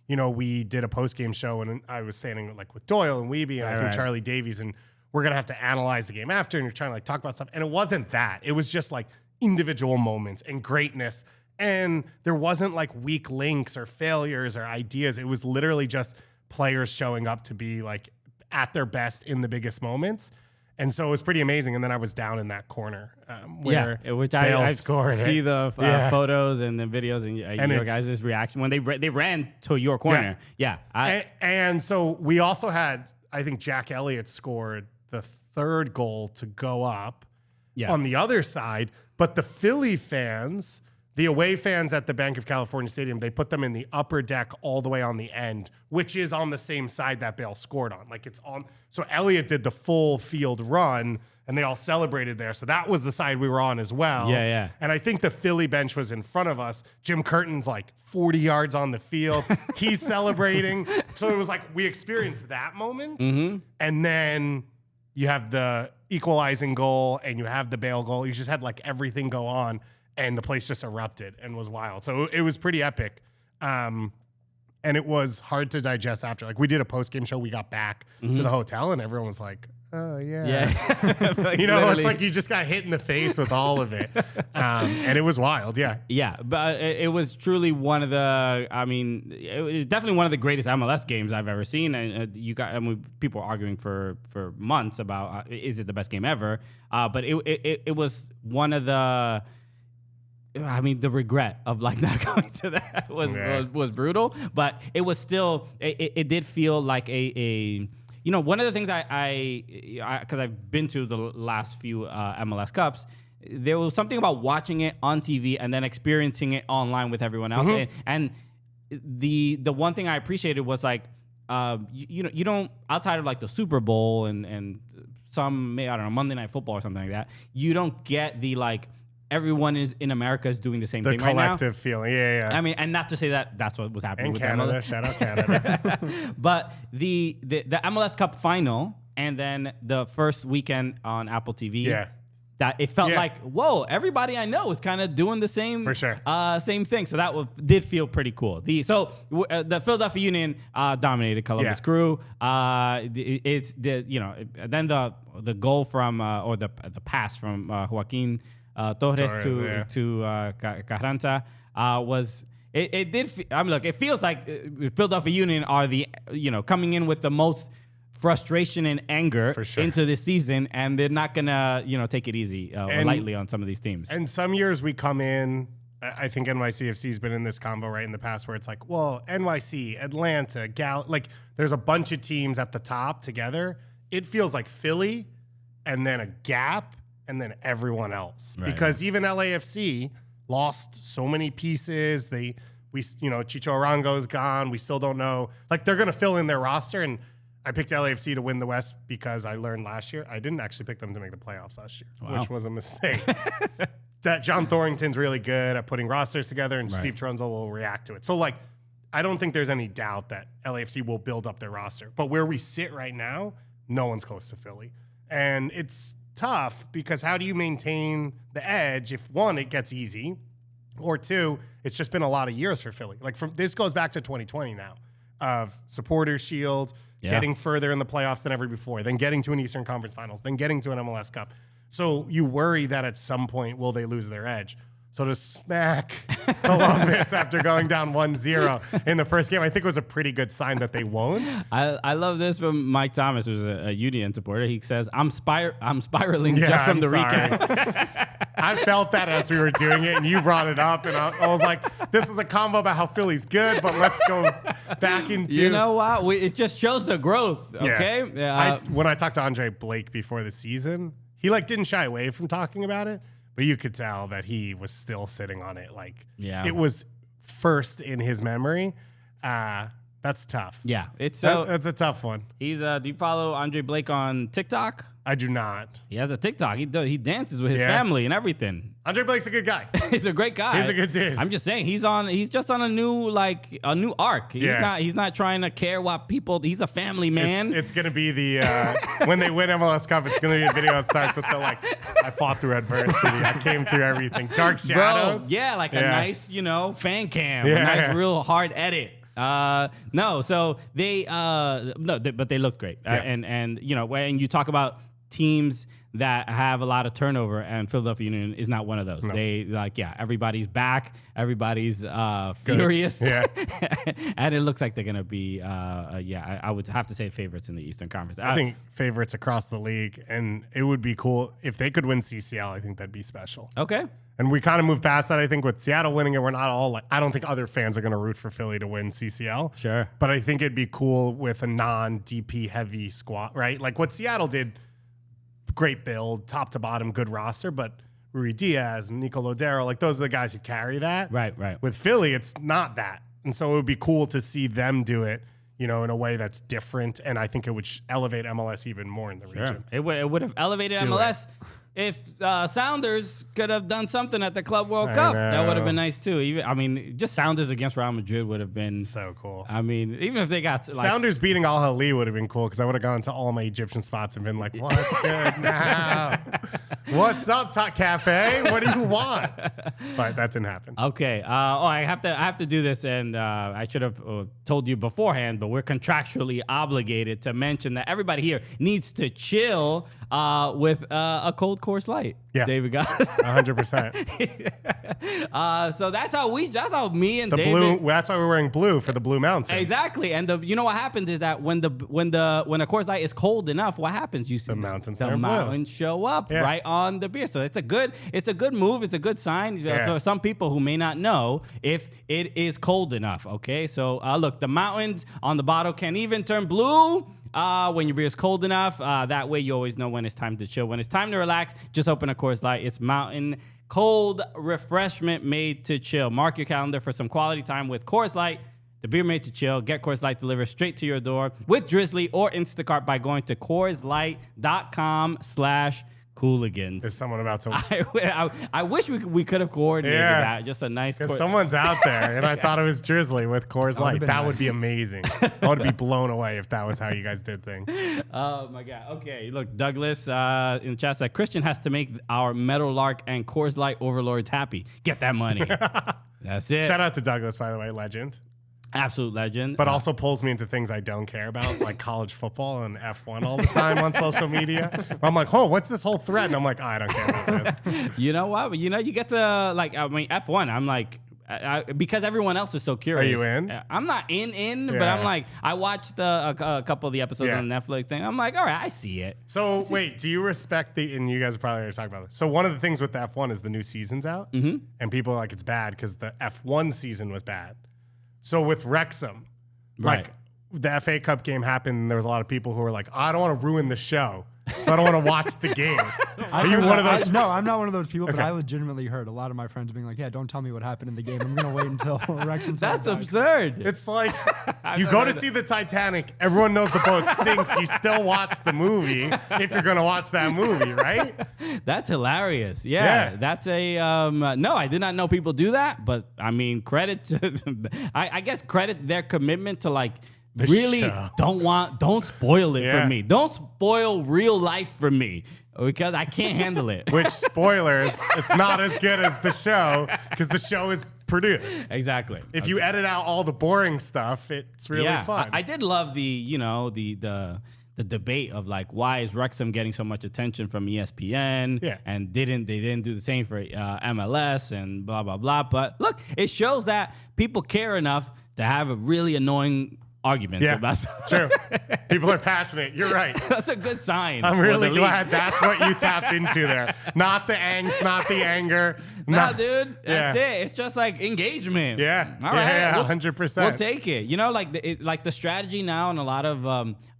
we did a post-game show, and I was standing like with Doyle and Weeby and I think Charlie Davies, and we're going to have to analyze the game after, and you're trying to like talk about stuff. And it wasn't that. It was just like individual moments and greatness. And there wasn't like weak links or failures or ideas. It was literally just players showing up to be like at their best in the biggest moments. And so it was pretty amazing. And then I was down in that corner where which I scored see it. the photos and the videos and your guys' reaction when they ran to your corner. Yeah. And so we also had, I think Jack Elliott scored the 3rd goal to go up on the other side. But the Philly fans, the away fans at the Bank of California Stadium, they put them in the upper deck all the way on the end, which is on the same side that Bale scored on. Like it's on. So Elliott did the full field run, and they all celebrated there. So that was the side we were on as well. Yeah. And I think the Philly bench was in front of us. Jim Curtin's like 40 yards on the field. He's celebrating. So it was like we experienced that moment. Mm-hmm. And then you have the equalizing goal and you have the Bale goal. You just had like everything go on. And the place just erupted and was wild. So it was pretty epic. And it was hard to digest after. Like we did a post-game show. We got back to the hotel and everyone was like, oh yeah. Yeah. Like, it's like you just got hit in the face with all of it. And it was wild. Yeah. Yeah. But it was truly one of the, it was definitely one of the greatest MLS games I've ever seen. And people were arguing for months about, is it the best game ever? But it was one of the, the regret of like not going to that was brutal, but it was still, it did feel like a one of the things I because I've been to the last few MLS Cups, there was something about watching it on TV and then experiencing it online with everyone else. And the one thing I appreciated was like, you don't, outside of like the Super Bowl and some, I don't know, Monday Night Football or something like that, you don't get the like, everyone in America is doing the same thing right now. The collective feeling, yeah. I mean, and not to say that that's what was happening and with Canada. MLS. Shout out Canada. But the MLS Cup final and then the first weekend on Apple TV, that it felt like, whoa, everybody I know is kind of doing the same, for sure, same thing. So that did feel pretty cool. The Philadelphia Union dominated Columbus Crew. It's the then the goal from or the pass from Joaquin Torres to Carranza was. It did. I mean, look, it feels like Philadelphia Union are the coming in with the most frustration and anger into this season, and they're not gonna take it easy or lightly on some of these teams. And some years we come in. I think NYCFC has been in this combo right in the past where it's like, well, NYC, Atlanta, like there's a bunch of teams at the top together. It feels like Philly, and then a gap, and then everyone else. Right. Because even LAFC lost so many pieces. Chicho Arango's gone. We still don't know. Like they're gonna fill in their roster, and I picked LAFC to win the West because I learned last year. I didn't actually pick them to make the playoffs last year, which was a mistake. That John Thornton's really good at putting rosters together, and Steve Trunzel will react to it. So, like, I don't think there's any doubt that LAFC will build up their roster. But where we sit right now, no one's close to Philly. And it's tough because how do you maintain the edge if, one, it gets easy, or two, it's just been a lot of years for Philly. Like, this goes back to 2020 now of Supporters Shield, getting further in the playoffs than ever before, then getting to an Eastern Conference Finals, then getting to an MLS Cup. So you worry that at some point, will they lose their edge? So to smack Columbus after going down 1-0 in the first game, I think was a pretty good sign that they won't. I love this from Mike Thomas, who's a Union supporter. He says, I'm spiraling just from the recap. I felt that as we were doing it, and you brought it up, and I was like, this was a combo about how Philly's good, but let's go back into... You know what? It just shows the growth, okay? When I talked to Andre Blake before the season, he didn't shy away from talking about it, but you could tell that he was still sitting on it. It was first in his memory. That's tough. Yeah, that's a tough one. He's do you follow Andre Blake on TikTok? I do not. He has a TikTok. He dances with his family and everything. Andre Blake's a good guy. He's a great guy. He's a good dude. I'm just saying he's just on a new arc. He's not trying to care what people. He's a family man. It's gonna be the when they win MLS Cup. It's gonna be a video that starts with the I fought through adversity. I came through everything. Dark shadows. Bro, a nice fan cam. A nice real hard edit. So they but they look great. And when you talk about teams that have a lot of turnover, and Philadelphia Union is not one of those. No. They everybody's back, everybody's furious, and it looks like they're gonna be I would have to say favorites in the Eastern Conference. I think favorites across the league, and it would be cool if they could win CCL. I think that'd be special. Okay. And we kind of moved past that. I think with Seattle winning it, we're not all I don't think other fans are going to root for Philly to win CCL. Sure. But I think it'd be cool with a non-DP heavy squad, right? Like what Seattle did, great build, top to bottom, good roster, but Rui Diaz, Nico Lodero, those are the guys who carry that. Right. With Philly, it's not that. And so it would be cool to see them do it, in a way that's different. And I think it would elevate MLS even more in the region. It would have elevated MLS. If Sounders could have done something at the Club World Cup, that would have been nice too. Just Sounders against Real Madrid would have been so cool. I mean, even if they got Sounders beating Al Ahly would have been cool because I would have gone to all my Egyptian spots and been like, "What's good now? What's up, Top Cafe? What do you want?" But that didn't happen. Okay. I have to do this, and I should have told you beforehand, but we're contractually obligated to mention that everybody here needs to chill with a cold Coors Light. Yeah, David got 100%. So that's how me and the David. Blue. That's why we're wearing blue for the Blue Mountains. Exactly, and what happens is that when a Coors Light is cold enough, what happens? You see the mountains show up right on the beer. So it's a good move. It's a good sign for some people who may not know if it is cold enough. Okay, so look, the mountains on the bottle can even turn blue when your beer is cold enough. That way you always know when it's time to chill. When it's time to relax, just open a Coors Light. It's mountain cold refreshment made to chill. Mark your calendar for some quality time with Coors Light, the beer made to chill. Get Coors Light delivered straight to your door with Drizzly or Instacart by going to CoorsLight.com/Cooligans. Is someone about to? I wish we could have coordinated that. Just a nice. Because someone's out there, and I thought it was Drizzly with Coors Light. That would be amazing. I would be blown away if that was how you guys did things. Oh my God. Okay, look, Douglas in the chat said Christian has to make our Meadowlark and Coors Light overlords happy. Get that money. That's it. Shout out to Douglas, by the way, legend. Absolute legend. But also pulls me into things I don't care about, like college football and F1 all the time on social media. I'm like, oh, what's this whole thread? And I'm like, oh, I don't care about this. You know what? You get to, like, I mean, F1, I'm like, because everyone else is so curious. Are you in? I'm not but I'm like, I watched a couple of the episodes on the Netflix thing. I'm like, all right, I see it. So wait, do you respect and you guys are probably already talking about this. So one of the things with the F1 is the new season's out, and people are like, it's bad because the F1 season was bad. So with Wrexham, like the FA Cup game happened, and there was a lot of people who were like, I don't want to ruin the show, so I don't want to watch the game. Are you one of those? No, I'm not one of those people, but I legitimately heard a lot of my friends being like, yeah, don't tell me what happened in the game. I'm going to wait until Wrexham. That's absurd. It's like, you go to see the Titanic, everyone knows the boat sinks, you still watch the movie if you're going to watch that movie, right? That's hilarious. Yeah. That's a, no, I did not know people do that, but I mean, credit to, I guess credit their commitment to like, don't spoil it for me. Don't spoil real life for me because I can't handle it. Which, spoilers, it's not as good as the show because the show is produced. Exactly. If you edit out all the boring stuff, it's really fun. I did love the debate of like, why is Wrexham getting so much attention from ESPN? Yeah. And they didn't do the same for MLS and blah, blah, blah. But look, it shows that people care enough to have a really annoying arguments about true. People are passionate. You're right. That's a good sign. I'm really glad that's what you tapped into there. Not the angst, not the anger. Dude. That's it. It's just like engagement. Yeah. All right. Yeah, 100%. We'll take it. You know, like the strategy now and a lot of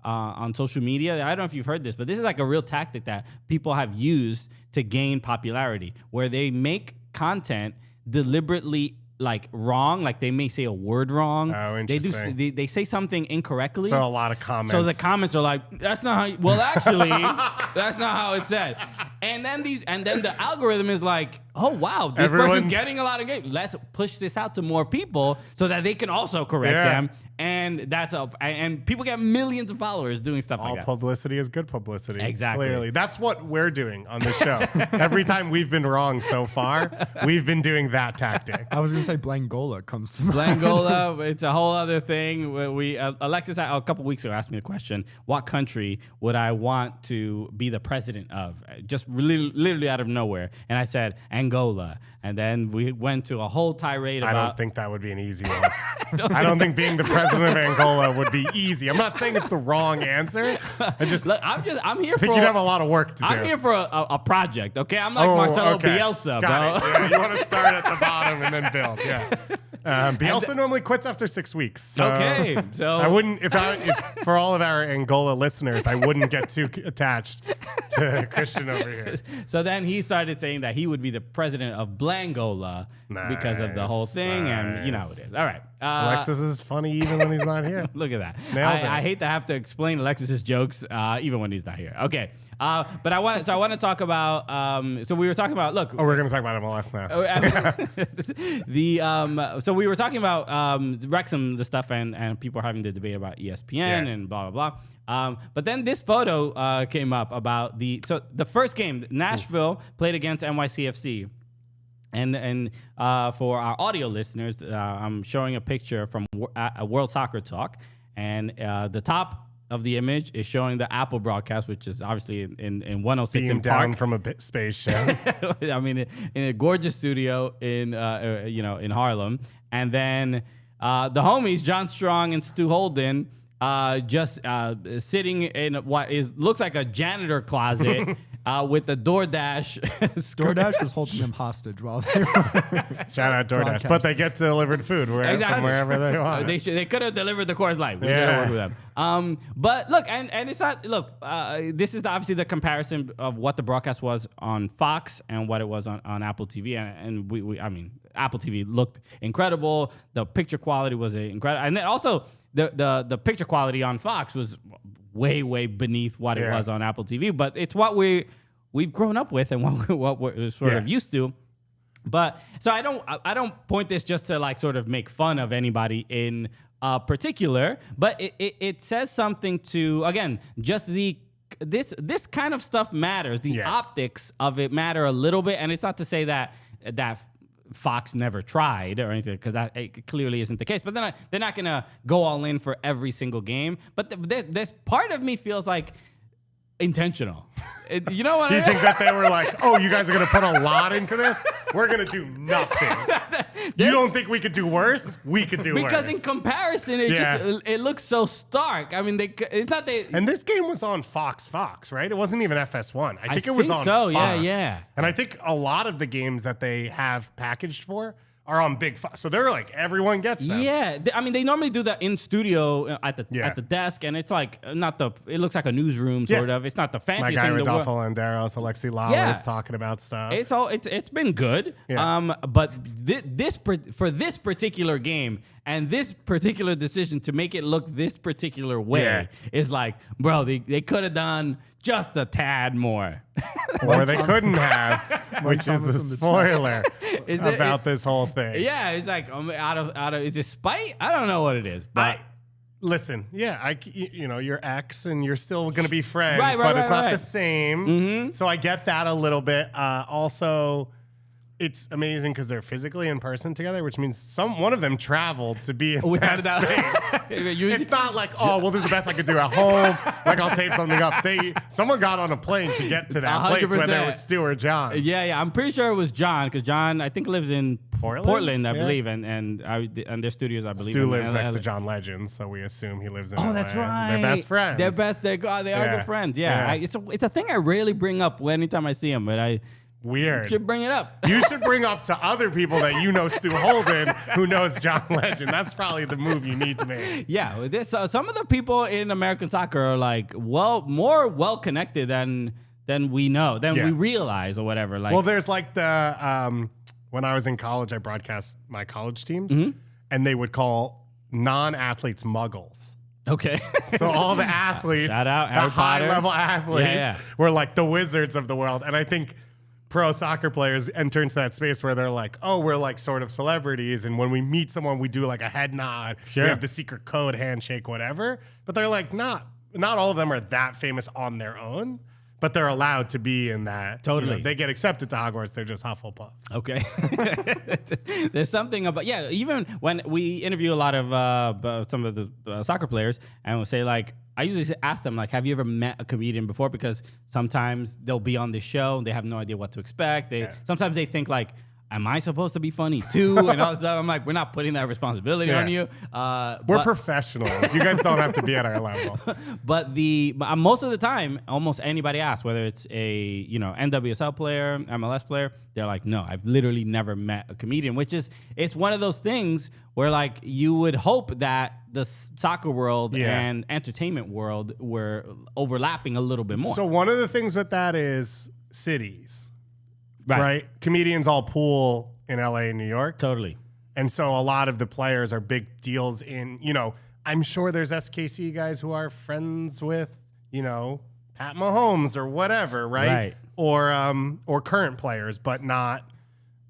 on social media, I don't know if you've heard this, but this is like a real tactic that people have used to gain popularity, where they make content deliberately like wrong, like they may say a word wrong. Oh, interesting. They say something incorrectly. So a lot of comments. So the comments are like, that's not how. Well, actually, that's not how it's said. And then the algorithm is like, oh wow, this person's getting a lot of engagement. Let's push this out to more people so that they can also correct them. And that's up. And people get millions of followers doing stuff like that. All publicity is good publicity. Exactly. Clearly. That's what we're doing on this show. Every time we've been wrong so far, we've been doing that tactic. I was going to say Blangola comes to mind. Blangola, it's a whole other thing. Alexis, a couple weeks ago, asked me a question. What country would I want to be the president of? Just literally out of nowhere. And I said, Angola. And then we went to a whole tirade about... I don't think that would be an easy one. I don't think being the president of Angola would be easy. I'm not saying it's the wrong answer. I'm here for... I think you'd have a lot of work to do. I'm here for a project, okay? I'm like Marcelo Bielsa, bro. Yeah, you want to start at the bottom and then build, Bielsa normally quits after 6 weeks. Okay, so... I wouldn't... If for all of our Angola listeners, I wouldn't get too attached to Christian over here. So then he started saying that he would be the president of Blangola because of the whole thing, and you know how it is. All right. Alexis is funny even when he's not here. Look at that. I hate to have to explain Alexis's jokes even when he's not here. Okay. But I want to talk about. So we were talking about. Look. Oh, we're going to talk about MLS now. So we were talking about Wrexham, the stuff, and people are having the debate about ESPN and blah blah blah. But then this photo came up about the first game. Nashville played against NYCFC. And for our audio listeners, I'm showing a picture from World Soccer Talk, and the top of the image is showing the Apple broadcast, which is obviously in 106 in Park. Down from a space ship. I mean, in a gorgeous studio in Harlem, and then the homies John Strong and Stu Holden just sitting in what looks like a janitor closet. with the DoorDash. DoorDash was holding them hostage while they were. Shout out DoorDash, but they get delivered food from wherever they want. They could have delivered the Coors Light. We should have worked with them. But look, and it's not. Look, this is obviously the comparison of what the broadcast was on Fox and what it was on Apple TV, and I mean, Apple TV looked incredible. The picture quality was incredible, and then also the picture quality on Fox was way beneath what it was on Apple TV. But it's what we've grown up with and what we're sort of used to. But so I don't point this just to like sort of make fun of anybody in particular, but it says something to, again, just this kind of stuff matters. The optics of it matter a little bit, and it's not to say that Fox never tried or anything, because it clearly isn't the case. But then they're not gonna go all in for every single game. But this part of me feels like intentional. You know what I mean? You think that they were like, oh, you guys are going to put a lot into this? We're going to do nothing. You don't think we could do worse? We could do worse. Because in comparison, it looks so stark. I mean, it's not they. And this game was on Fox, right? It wasn't even FS1. I think it was on so. Fox. Yeah. And I think a lot of the games that they have packaged for are on big Fox. So they're like, everyone gets them. Yeah. I mean, they normally do that in studio at the desk, and it's like it looks like a newsroom sort of. It's not the fanciest thing in the world. Rodolfo Landeros, Alexi Lalas talking about stuff. It's been good. Yeah. But for this particular game and this particular decision to make it look this particular way is like, bro, they could have done just a tad more. Or they couldn't have, which is the spoiler about this whole thing. Yeah, it's like out of is it spite? I don't know what it is. But listen, your ex and you're still going to be friends, right, but it's not right. the same. Mm-hmm. So I get that a little bit. Also, it's amazing because they're physically in person together, which means one of them traveled to be in that space. It's not like, oh, well, this is the best I could do at home. Like, I'll tape something up. Someone got on a plane to get to that 100%. Place, whether it was Stu or John. Yeah. I'm pretty sure it was John, because John, I think, lives in Portland, I believe, and their studios, I believe. Stu lives next to John Legend, so we assume he lives in LA. That's right. They're best friends. They are good friends. Yeah. It's a thing I rarely bring up anytime I see him, but Weird. Should bring it up. You should bring up to other people that you know Stu Holden, who knows John Legend. That's probably the move you need to make. Yeah, some of the people in American soccer are like more well connected than we know, than we realize or whatever. Like, well, there's like the when I was in college, I broadcast my college teams, and they would call non-athletes muggles. Okay. So all the athletes, shout out the high-level athletes, were like the wizards of the world, and I think pro soccer players enter into that space where they're like, oh, we're like sort of celebrities, and when we meet someone, we do like a head nod. Sure. We have the secret code, handshake, whatever. But they're like, not all of them are that famous on their own, but they're allowed to be in that. Totally. They get accepted to Hogwarts. They're just Hufflepuff. Okay. There's something about, even when we interview a lot of some of the soccer players, and we'll say like, I usually ask them, like, have you ever met a comedian before? Because sometimes they'll be on the show and they have no idea what to expect. Sometimes they think like, am I supposed to be funny too? And all that stuff. I'm like, we're not putting that responsibility on you. We're professionals. You guys don't have to be at our level. But most of the time, almost anybody asks, whether it's a NWSL player, MLS player, they're like, no, I've literally never met a comedian. It's one of those things where like you would hope that the soccer world and entertainment world were overlapping a little bit more. So one of the things with that is cities. Right. Comedians all pool in LA and New York. Totally. And so a lot of the players are big deals in, I'm sure there's SKC guys who are friends with, Pat Mahomes or whatever, right? Or current players, but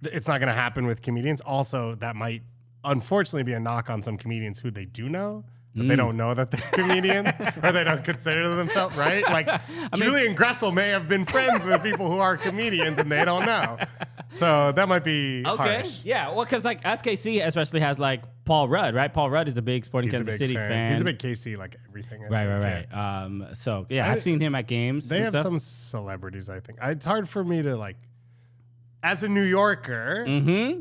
it's not going to happen with comedians. Also, that might unfortunately be a knock on some comedians who they do know. But they don't know that they're comedians, or they don't consider themselves, right? Like, Julian Gressel may have been friends with people who are comedians, and they don't know. So that might be harsh. Yeah, well, because like SKC especially has like Paul Rudd, right? Paul Rudd is a big Sporting Kansas City fan. He's a big KC, like everything. Right. So yeah, I've seen him at games. They have some celebrities, I think. It's hard for me to like. As a New Yorker,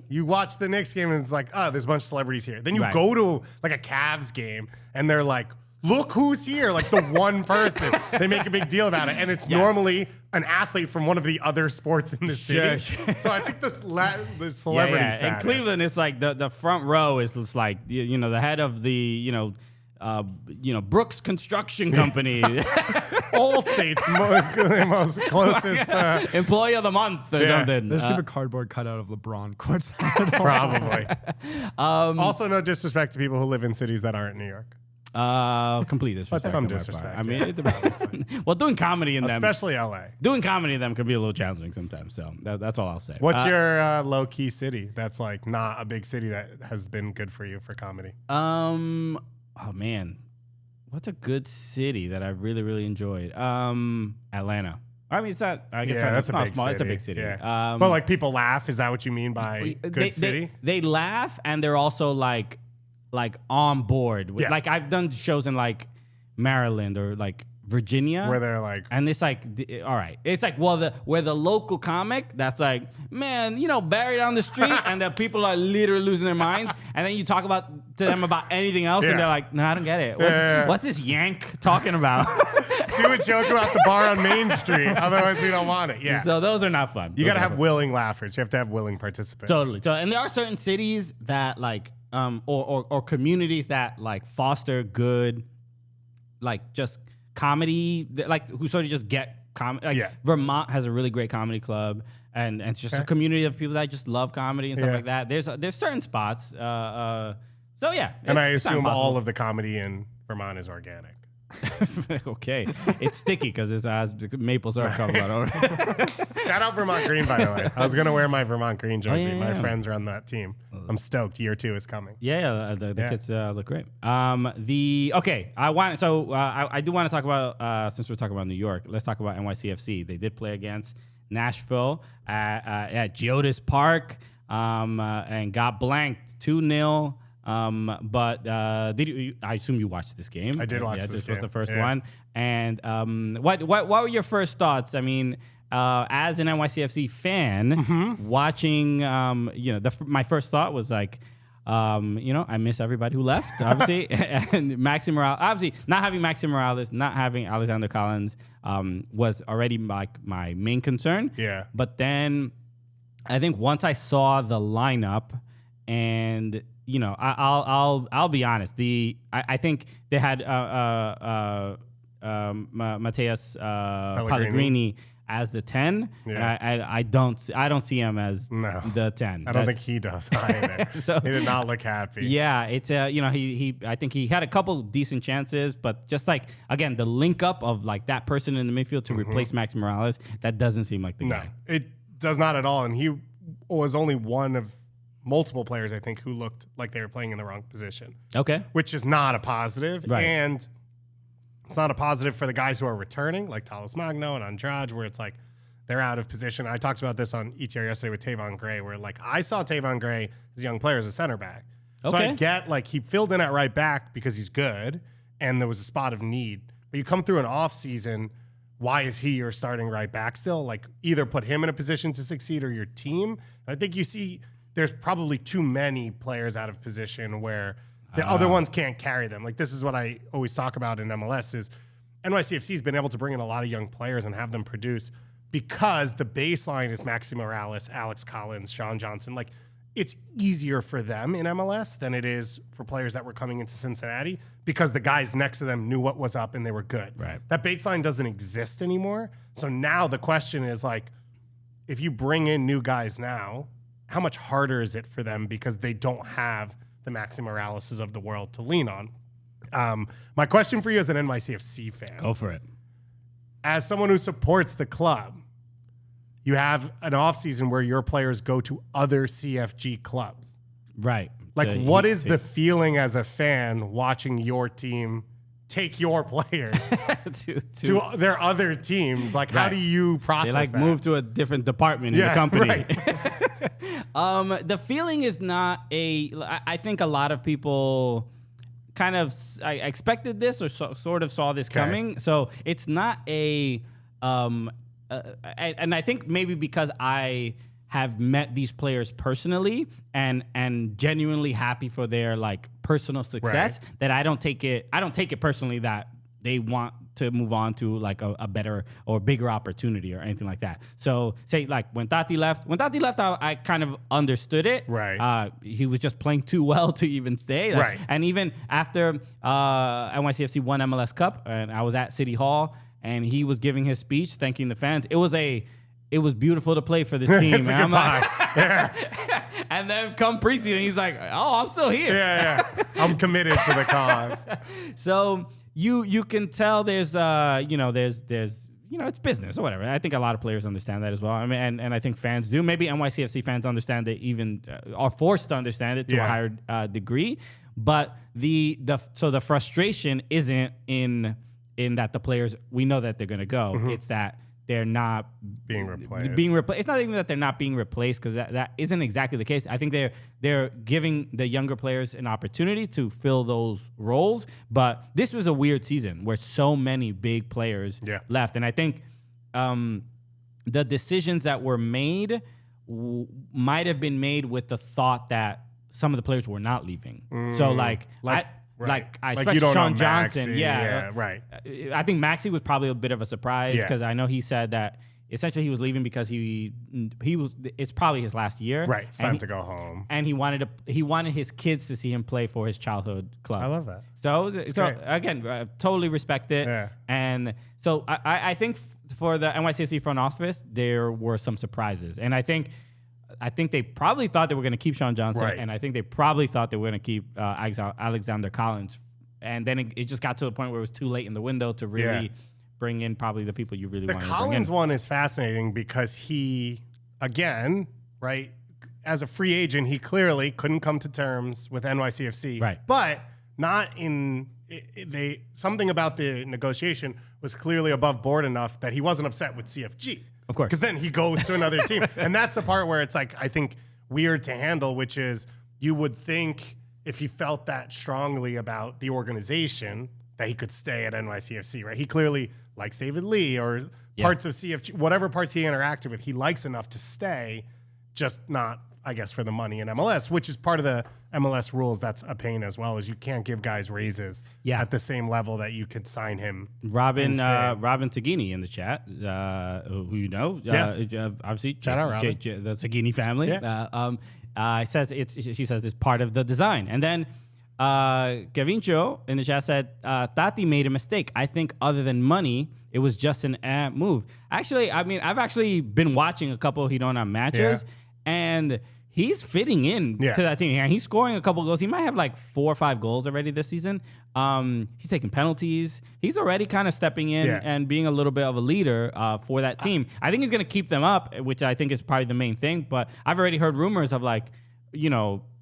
you watch the Knicks game and it's like, oh, there's a bunch of celebrities here. Then you go to like a Cavs game and they're like look who's here. Like the one person. They make a big deal about it. And it's normally an athlete from one of the other sports in the city. Sure. So I think the celebrity status. In Cleveland, it's like the front row is just like, the head of the, Brooks Construction Company. All states most closest. Employee of the month or something. Let's give a cardboard cutout of LeBron courts. Probably. Also, no disrespect to people who live in cities that aren't New York. Complete disrespect. But some disrespect. I mean, well, doing comedy in them, especially LA. Doing comedy in them can be a little challenging sometimes. So that's all I'll say. What's your low key city that's like not a big city that has been good for you for comedy? Oh man, what's a good city that I really really enjoyed? Atlanta. I mean, it's not. I guess that's it's not big small. city. It's a big city. Yeah. But like people laugh. Is that what you mean by good city? They laugh and they're also like on board. With, like I've done shows in like Maryland or like Virginia where they're like, and it's like, all right, it's like, well, where the local comic that's like, man, buried down the street, and the people are literally losing their minds, and then you talk to them about anything else, and they're like, no, I don't get it. What's this yank talking about? Do a joke about the bar on Main Street, otherwise we don't want it. Yeah. So those are not fun. You got to have willing laughers. You have to have willing participants. Totally. So, and there are certain cities that like, or communities that like foster good, like just comedy, like who sort of just get comedy. Like Vermont has a really great comedy club, and it's just a community of people that just love comedy and stuff like that. There's certain spots. So yeah, and I assume all of the comedy in Vermont is organic. Okay, it's sticky because it has maple syrup coming out. Shout out Vermont Green, by the way. I was gonna wear my Vermont Green jersey. My friends run that team. I'm stoked. Year 2 is coming. The kids look great. I do want to talk about since we're talking about New York. Let's talk about NYCFC. They did play against Nashville at Geodis Park and got blanked 2-0. But I assume you watched this game. I did watch this this game. was the first one. And what were your first thoughts? I mean, as an NYCFC fan, watching, my first thought was like, I miss everybody who left, obviously, and Maxi Morales. Obviously, not having Maxi Morales, not having Alexander Collins, was already like my main concern. Yeah. But then, I think once I saw the lineup, and I'll be honest. I think they had Mateus Pellegrini as the 10. Yeah. And I don't see him as the 10. I don't think he does either. So, he did not look happy. Yeah, it's I think he had a couple decent chances, but just like again the link up of like that person in the midfield to replace Max Morales, that doesn't seem like the guy. No, it does not at all. And he was only one of multiple players, I think, who looked like they were playing in the wrong position. Okay. Which is not a positive. Right. And it's not a positive for the guys who are returning, like Talis Magno and Andrade, where it's like they're out of position. I talked about this on ETR yesterday with Tavon Gray, where like I saw Tavon Gray as a young player as a center back. So I get like he filled in at right back because he's good and there was a spot of need. But you come through an off season, why is he your starting right back still? Like either put him in a position to succeed or your team. I think you see there's probably too many players out of position where the other ones can't carry them. Like this is what I always talk about in MLS is NYCFC has been able to bring in a lot of young players and have them produce because the baseline is Maxi Morales, Alex Collins, Sean Johnson. Like it's easier for them in MLS than it is for players that were coming into Cincinnati because the guys next to them knew what was up and they were good. Right. That baseline doesn't exist anymore. So now the question is like, if you bring in new guys now, how much harder is it for them because they don't have the Maxi Moraleses of the world to lean on? My question for you as an NYCFC fan. Go for it. As someone who supports the club, you have an offseason where your players go to other CFG clubs. Right. Like what is the feeling as a fan watching your team take your players to their other teams? Like how do you process that? They like move to a different department in the company. Right. The feeling is not I think a lot of people kind of I expected this or sort of saw this coming. So it's not and I think maybe because I have met these players personally and genuinely happy for their like personal success, that I don't take it personally that they want to move on to like a better or bigger opportunity or anything like that. So say like when Tati left, I kind of understood it. Right. He was just playing too well to even stay. Right. And even after NYCFC won MLS Cup and I was at City Hall and he was giving his speech thanking the fans, it was beautiful to play for this team. It's and a I'm like, goodbye. and then come preseason, he's like, oh, I'm still here. Yeah. I'm committed to the cause. So you can tell there's it's business or whatever. I think a lot of players understand that as well. I mean, and I think fans do. Maybe NYCFC fans understand it, even are forced to understand it to a higher degree. But the frustration isn't in that the players, we know that they're going to go. Mm-hmm. It's that they're not being replaced. It's not even that they're not being replaced, because that isn't exactly the case. I think they're giving the younger players an opportunity to fill those roles. But this was a weird season where so many big players left, and I think the decisions that were made might have been made with the thought that some of the players were not leaving. So especially Sean Johnson. Right. I think Maxi was probably a bit of a surprise, because I know he said that essentially he was leaving because it's probably his last year. Right. It's time to go home. And he wanted his kids to see him play for his childhood club. I love that. So again, totally respect it. Yeah. And so I think for the NYCFC front office, there were some surprises. And I think they probably thought they were going to keep Sean Johnson, and I think they probably thought they were going to keep Alexander Collins. And then it just got to the point where it was too late in the window to really bring in probably the people you really wanted to bring in. The Collins one is fascinating because he, again, right, as a free agent, he clearly couldn't come to terms with NYCFC. Right. But not in... something about the negotiation was clearly above board enough that he wasn't upset with CFG. Of course. Because then he goes to another team. And that's the part where it's like, I think, weird to handle, which is you would think if he felt that strongly about the organization that he could stay at NYCFC, right? He clearly likes David Lee or parts of CFG, whatever parts he interacted with, he likes enough to stay, just not, I guess, for the money in MLS, which is part of the MLS rules. That's a pain as well, is you can't give guys raises at the same level that you could sign him. Robin Tagini in the chat, who you know, obviously, shout out Robin. The Tagini family. She says it's part of the design. And then Gavincho in the chat said, Tati made a mistake. I think other than money, it was just an move. Actually, I mean, I've actually been watching a couple of Hirona matches, and he's fitting in to that team. And he's scoring a couple goals. He might have like 4 or 5 goals already this season. He's taking penalties. He's already kind of stepping in and being a little bit of a leader for that team. I think he's going to keep them up, which I think is probably the main thing. But I've already heard rumors of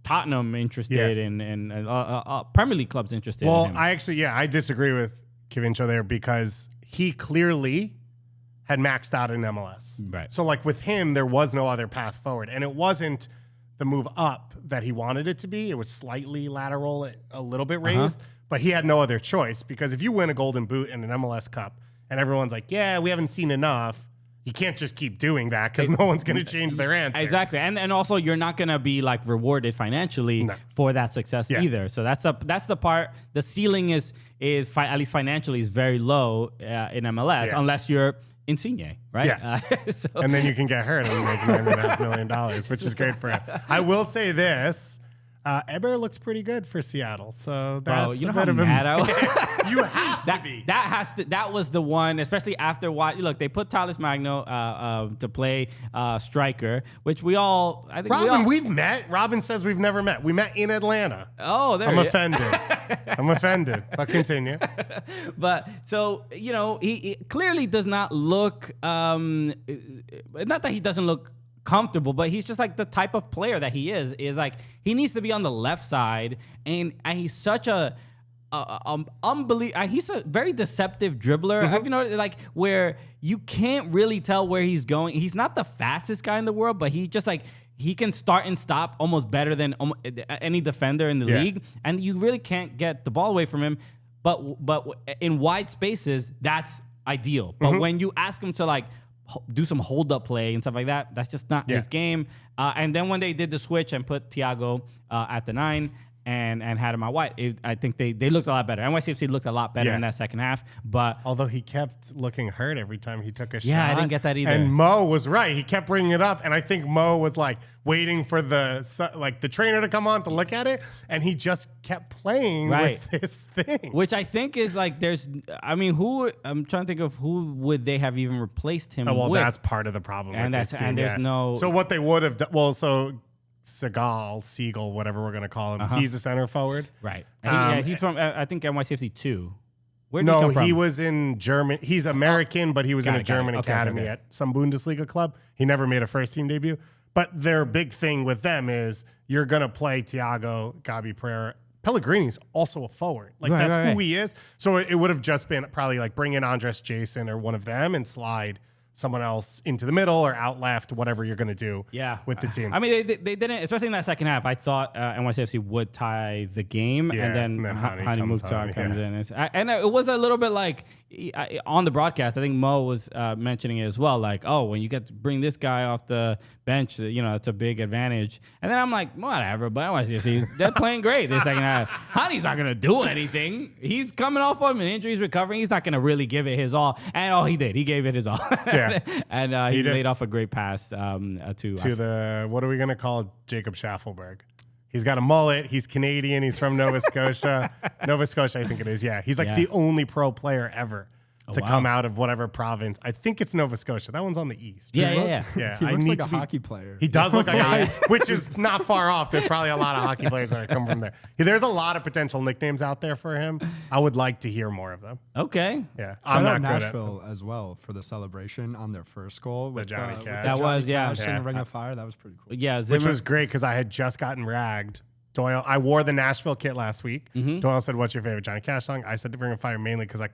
Tottenham interested and Premier League clubs interested in him. I disagree with Gavincho there because he clearly had maxed out in MLS. Right. So like with him, there was no other path forward. And it wasn't the move up that he wanted it to be. It was slightly lateral, a little bit raised, but he had no other choice, because if you win a Golden Boot in an MLS Cup and everyone's like, yeah, we haven't seen enough, you can't just keep doing that because no one's going to change their answer. Exactly. And also you're not going to be like rewarded financially for that success either. So that's the part. The ceiling is at least financially is very low in MLS unless you're Insigne, right? Yeah. And then you can get hurt and make $9.5 million, which is great for him. I will say this. Eber looks pretty good for Seattle, so that's how mad I was? You have to be. That was the one, especially after look, they put Thales Magno to play striker, which we've met. Robin says we've never met. We met in Atlanta. Oh, there I'm offended. I'm offended, but continue. But so he clearly does not look. Not that he doesn't look comfortable, but he's just like the type of player that he is like he needs to be on the left side, and he's such he's a very deceptive dribbler. Like where you can't really tell where he's going. He's not the fastest guy in the world, but he just like he can start and stop almost better than any defender in the league, and you really can't get the ball away from him. But in wide spaces, that's ideal. But when you ask him to like do some hold up play and stuff like that. That's just not his game. And then when they did the switch and put Thiago at the 9 and had him out wide, I think they looked a lot better. NYCFC looked a lot better in that second half. But although he kept looking hurt every time he took a shot. Yeah, I didn't get that either. And Mo was right. He kept bringing it up. And I think Mo was like waiting for the trainer to come on to look at it. And he just kept playing with this thing. Which I think is like I'm trying to think of who would they have even replaced him with. That's part of the problem. And with this team, there's no. So what they would have done, Siegel, whatever we're going to call him, he's a center forward. Right. He's from, I think, NYCFC 2. Where did he come from? He was in German. He's American, but he was in a German academy at some Bundesliga club. He never made a first-team debut. But their big thing with them is you're going to play Thiago, Gabi Pereira. Pellegrini's also a forward. That's who he is. So it would have just been probably like bring in Andres Jason or one of them and slide someone else into the middle or out left, whatever you're going to do with the team. I mean, they didn't, especially in that second half. I thought NYCFC would tie the game, and then Hani Mukhtar comes in. And it was a little bit like on the broadcast, I think Mo was mentioning it as well, like, oh, when you get to bring this guy off the bench, it's a big advantage. And then I'm like, whatever, but NYCFC, they're playing great this second half. Hani's not going to do anything. He's coming off of an injury, he's recovering. He's not going to really give it his all. And he did. He gave it his all. And he laid off a great pass to the, what are we going to call Jacob Schaffelberg? He's got a mullet. He's Canadian. He's from Nova Scotia. Nova Scotia, I think it is. Yeah. He's like the only pro player ever to come out of whatever province. I think it's Nova Scotia. That one's on the east. Yeah. He looks like a hockey player. He does look like a hockey, which is not far off. There's probably a lot of hockey players that come from there. There's a lot of potential nicknames out there for him. I would like to hear more of them. Okay. Yeah. I'm not Nashville as well for the celebration on their first goal with Johnny Cash. That was yeah. Ring of Fire. That was pretty cool. Yeah, which was great because I had just gotten ragged. Doyle, I wore the Nashville kit last week. Doyle said, "What's your favorite Johnny Cash song?" I said, "Ring of Fire," mainly because I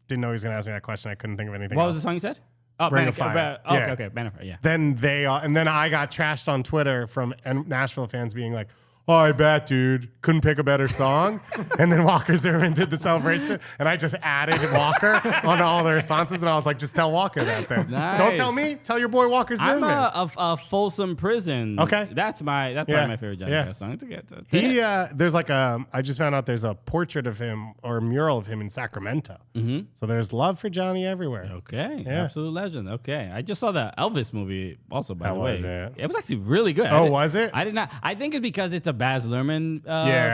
didn't know he was going to ask me that question. I couldn't think of anything. What else. was the song you said? Oh, Ring of Fire. Okay, Band of Fire. Yeah. Then and then I got trashed on Twitter from Nashville fans being like, "Oh, I bet, dude, couldn't pick a better song." And then Walker Zimmerman did the celebration, and I just added Walker onto all the responses, and I was like, "Just tell Walker that then. Nice. Don't tell me. Tell your boy Walker Zimmerman." I'm a Folsom Prison. Okay, that's probably my favorite Johnny Cash song. There's like I just found out there's a portrait of him or a mural of him in Sacramento. So there's love for Johnny everywhere. Okay, absolute legend. Okay, I just saw the Elvis movie also. By the way, it was actually really good. Oh, was it? I did not. I think it's because it's a Baz Luhrmann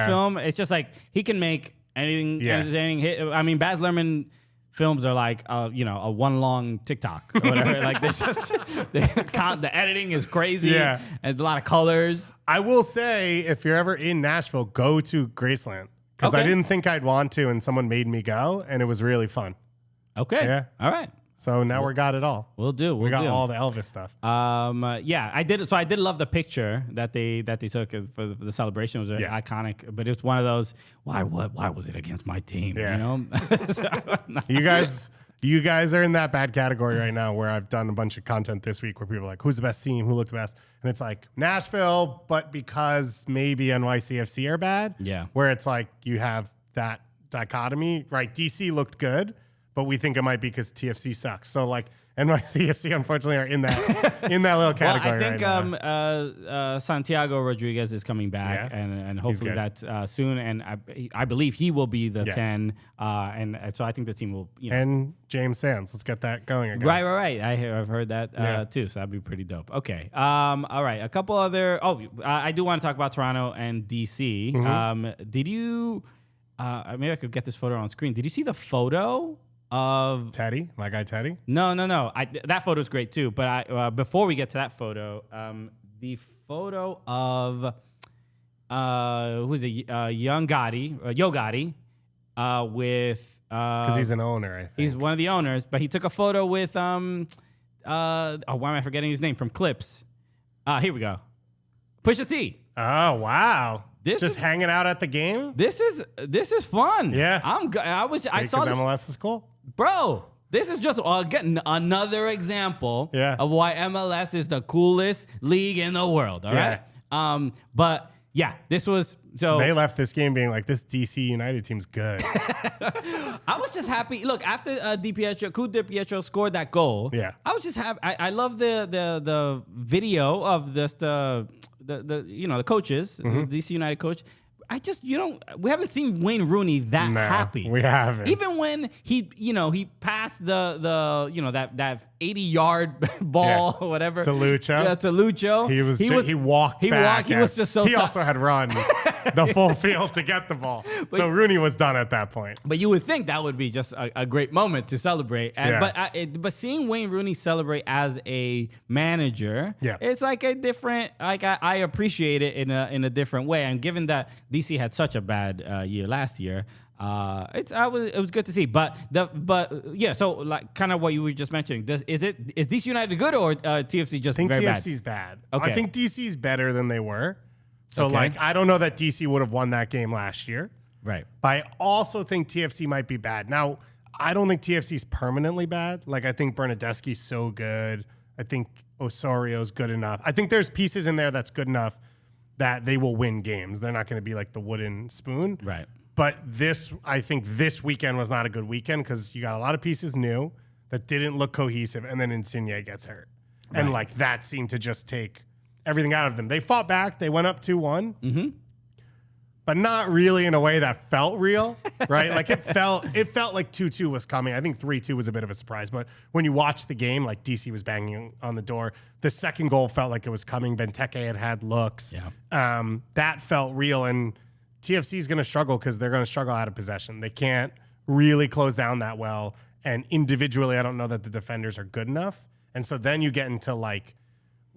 film. It's just like he can make anything entertaining hit. I mean, Baz Luhrmann films are like a one long TikTok or whatever. Like there's just the editing is crazy. Yeah, and it's a lot of colors. I will say, if you're ever in Nashville, go to Graceland because I didn't think I'd want to, and someone made me go, and it was really fun. Okay. Yeah. All right. So now we got it all. We'll do. We got all the Elvis stuff. I did. So I did love the picture that they took for the celebration. It was iconic, but it's one of those. Why was it against my team? Yeah. You guys are in that bad category right now where I've done a bunch of content this week where people are like, who's the best team? Who looked the best? And it's like Nashville, but because maybe NYCFC are bad. Yeah. Where it's like you have that dichotomy, right? DC looked good, but we think it might be because TFC sucks. So like NYCFC unfortunately are in that little category. Well, I think right Santiago Rodriguez is coming back, and hopefully that's soon. And I believe he will be the 10. And so I think the team will. And James Sands, let's get that going again. Right. I've heard that too. So that'd be pretty dope. Okay. All right. A couple other. I do want to talk about Toronto and DC. Did you? Maybe I could get this photo on screen. Did you see the photo of Teddy, my guy Teddy? No. That photo's great too. But before we get to that photo, the photo of who's it? Young Gotti, Yo Gotti, with because he's an owner. I think he's one of the owners. But he took a photo with why am I forgetting his name from Clips? Here we go. Pusha T. Oh wow. This just hanging out at the game. This is fun. Yeah, I saw this. MLS is cool, bro. This is just again another example of why MLS is the coolest league in the world. All right. But yeah, this was So they left this game being like, this DC United team's good. I was just happy. Look, after DiPietro scored that goal, I was just happy. I love the video of this the coaches, DC United coach. We haven't seen Wayne Rooney that happy. We haven't. Even when he passed that 80-yard ball or whatever to Lucho. He walked back. He was just so He also had run the full field to get the ball. So Rooney was done at that point. But you would think that would be just a great moment to celebrate. But seeing Wayne Rooney celebrate as a manager, it's like a different. Like I appreciate it in a different way. And given that DC had such a bad year last year, it was good to see. So like kind of what you were just mentioning. Is DC United good or TFC just very bad? I think TFC's bad. Okay. I think DC's better than they were. So I don't know that DC would have won that game last year. Right. But I also think TFC might be bad. Now, I don't think TFC's permanently bad. Like, I think Bernadeschi's so good. I think Osorio's good enough. I think there's pieces in there that's good enough that they will win games. They're not going to be like the wooden spoon. Right. But I think this weekend was not a good weekend because you got a lot of pieces new that didn't look cohesive, and then Insigne gets hurt. Right. And like that seemed to just take everything out of them. They fought back. They went up 2-1. But not really in a way that felt real, right? Like it felt like 2-2 was coming. I think 3-2 was a bit of a surprise. But when you watch the game, like DC was banging on the door. The second goal felt like it was coming. Benteke had looks. Yeah. That felt real. And TFC is going to struggle because they're going to struggle out of possession. They can't really close down that well. And individually, I don't know that the defenders are good enough. And so then you get into like,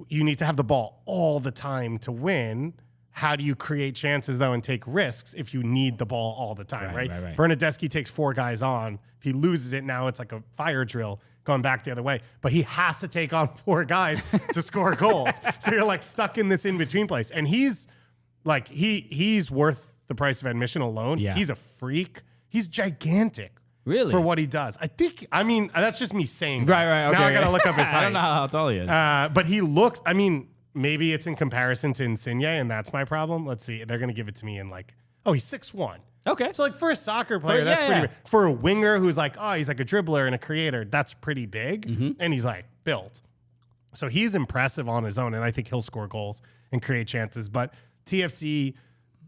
you need to have the ball all the time to win. How do you create chances, though, and take risks if you need the ball all the time, right? Bernadeschi takes 4 guys on. If he loses it, now it's like a fire drill going back the other way. But he has to take on 4 guys to score goals. So you're like stuck in this in-between place. And he's like, he's worth the price of admission alone. Yeah. He's a freak. He's gigantic. Really? For what he does. I mean, that's just me saying Right, that. okay. Now I got to look up his height. I don't know how tall he is. But he looks, maybe it's in comparison to Insigne, and that's my problem. Let's see. They're going to give it to me in like, he's 6'1". Okay. So like for a soccer player, that's pretty big. For a winger who's like, he's like a dribbler and a creator, that's pretty big. And he's like built. So he's impressive on his own, and I think he'll score goals and create chances. But TFC,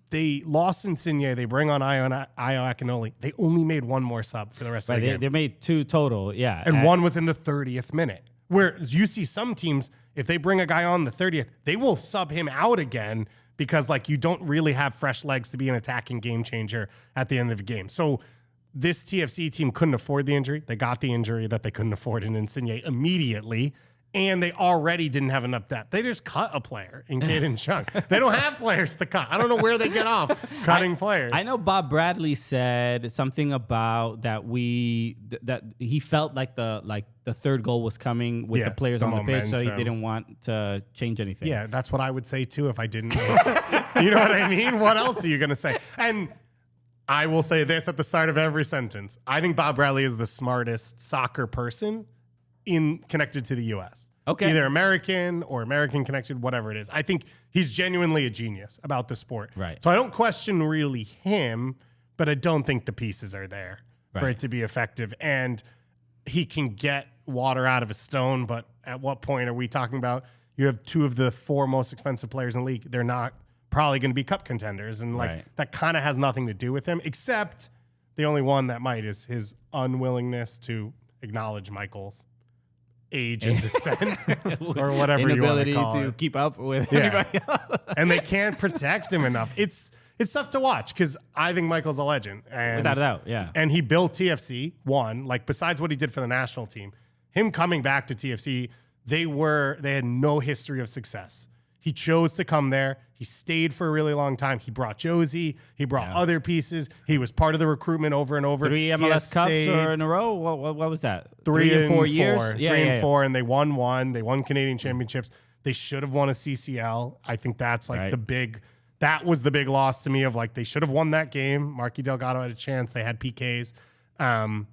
they lost Insigne. They bring on Ayo Akinole. They only made 1 more sub for the rest of the game. They made 2 total, yeah. And 1 was in the 30th minute. Whereas you see some teams, if they bring a guy on the 30th, they will sub him out again because like you don't really have fresh legs to be an attacking game changer at the end of the game. So this TFC team couldn't afford the injury. They got the injury that they couldn't afford in Insigne immediately. And they already didn't have enough depth. They just cut a player in Caden Chung. They don't have players to cut. I don't know where they get off cutting players. I know Bob Bradley said something about that he felt like the third goal was coming with the players on the pitch, so he didn't want to change anything. Yeah, that's what I would say too if I didn't. You know what I mean? What else are you going to say? And I will say this at the start of every sentence. I think Bob Bradley is the smartest soccer person connected to the U.S. Okay. Either American or American connected, whatever it is. I think he's genuinely a genius about the sport. Right. So I don't question really him, but I don't think the pieces are there for it to be effective. And he can get water out of a stone, but at what point are we talking about you have 2 of the 4 most expensive players in the league? They're not probably going to be cup contenders. And that kind of has nothing to do with him, except the only one that might is his unwillingness to acknowledge Michael's age and descent or whatever you want to call to it. keep up with anybody else. And they can't protect him enough. It's tough to watch because I think Michael's a legend. And, without a doubt, yeah. And he built TFC, besides what he did for the national team, him coming back to TFC, they had no history of success. He chose to come there. He stayed for a really long time. He brought Josie. He brought other pieces. He was part of the recruitment over and over. 3 MLS Cups in a row? What was that? 3 and 4 years? Yeah, 3 and 4, and they won 1. They won Canadian championships. They should have won a CCL. I think that's like that was the big loss to me of like they should have won that game. Marky Delgado had a chance. They had PKs. And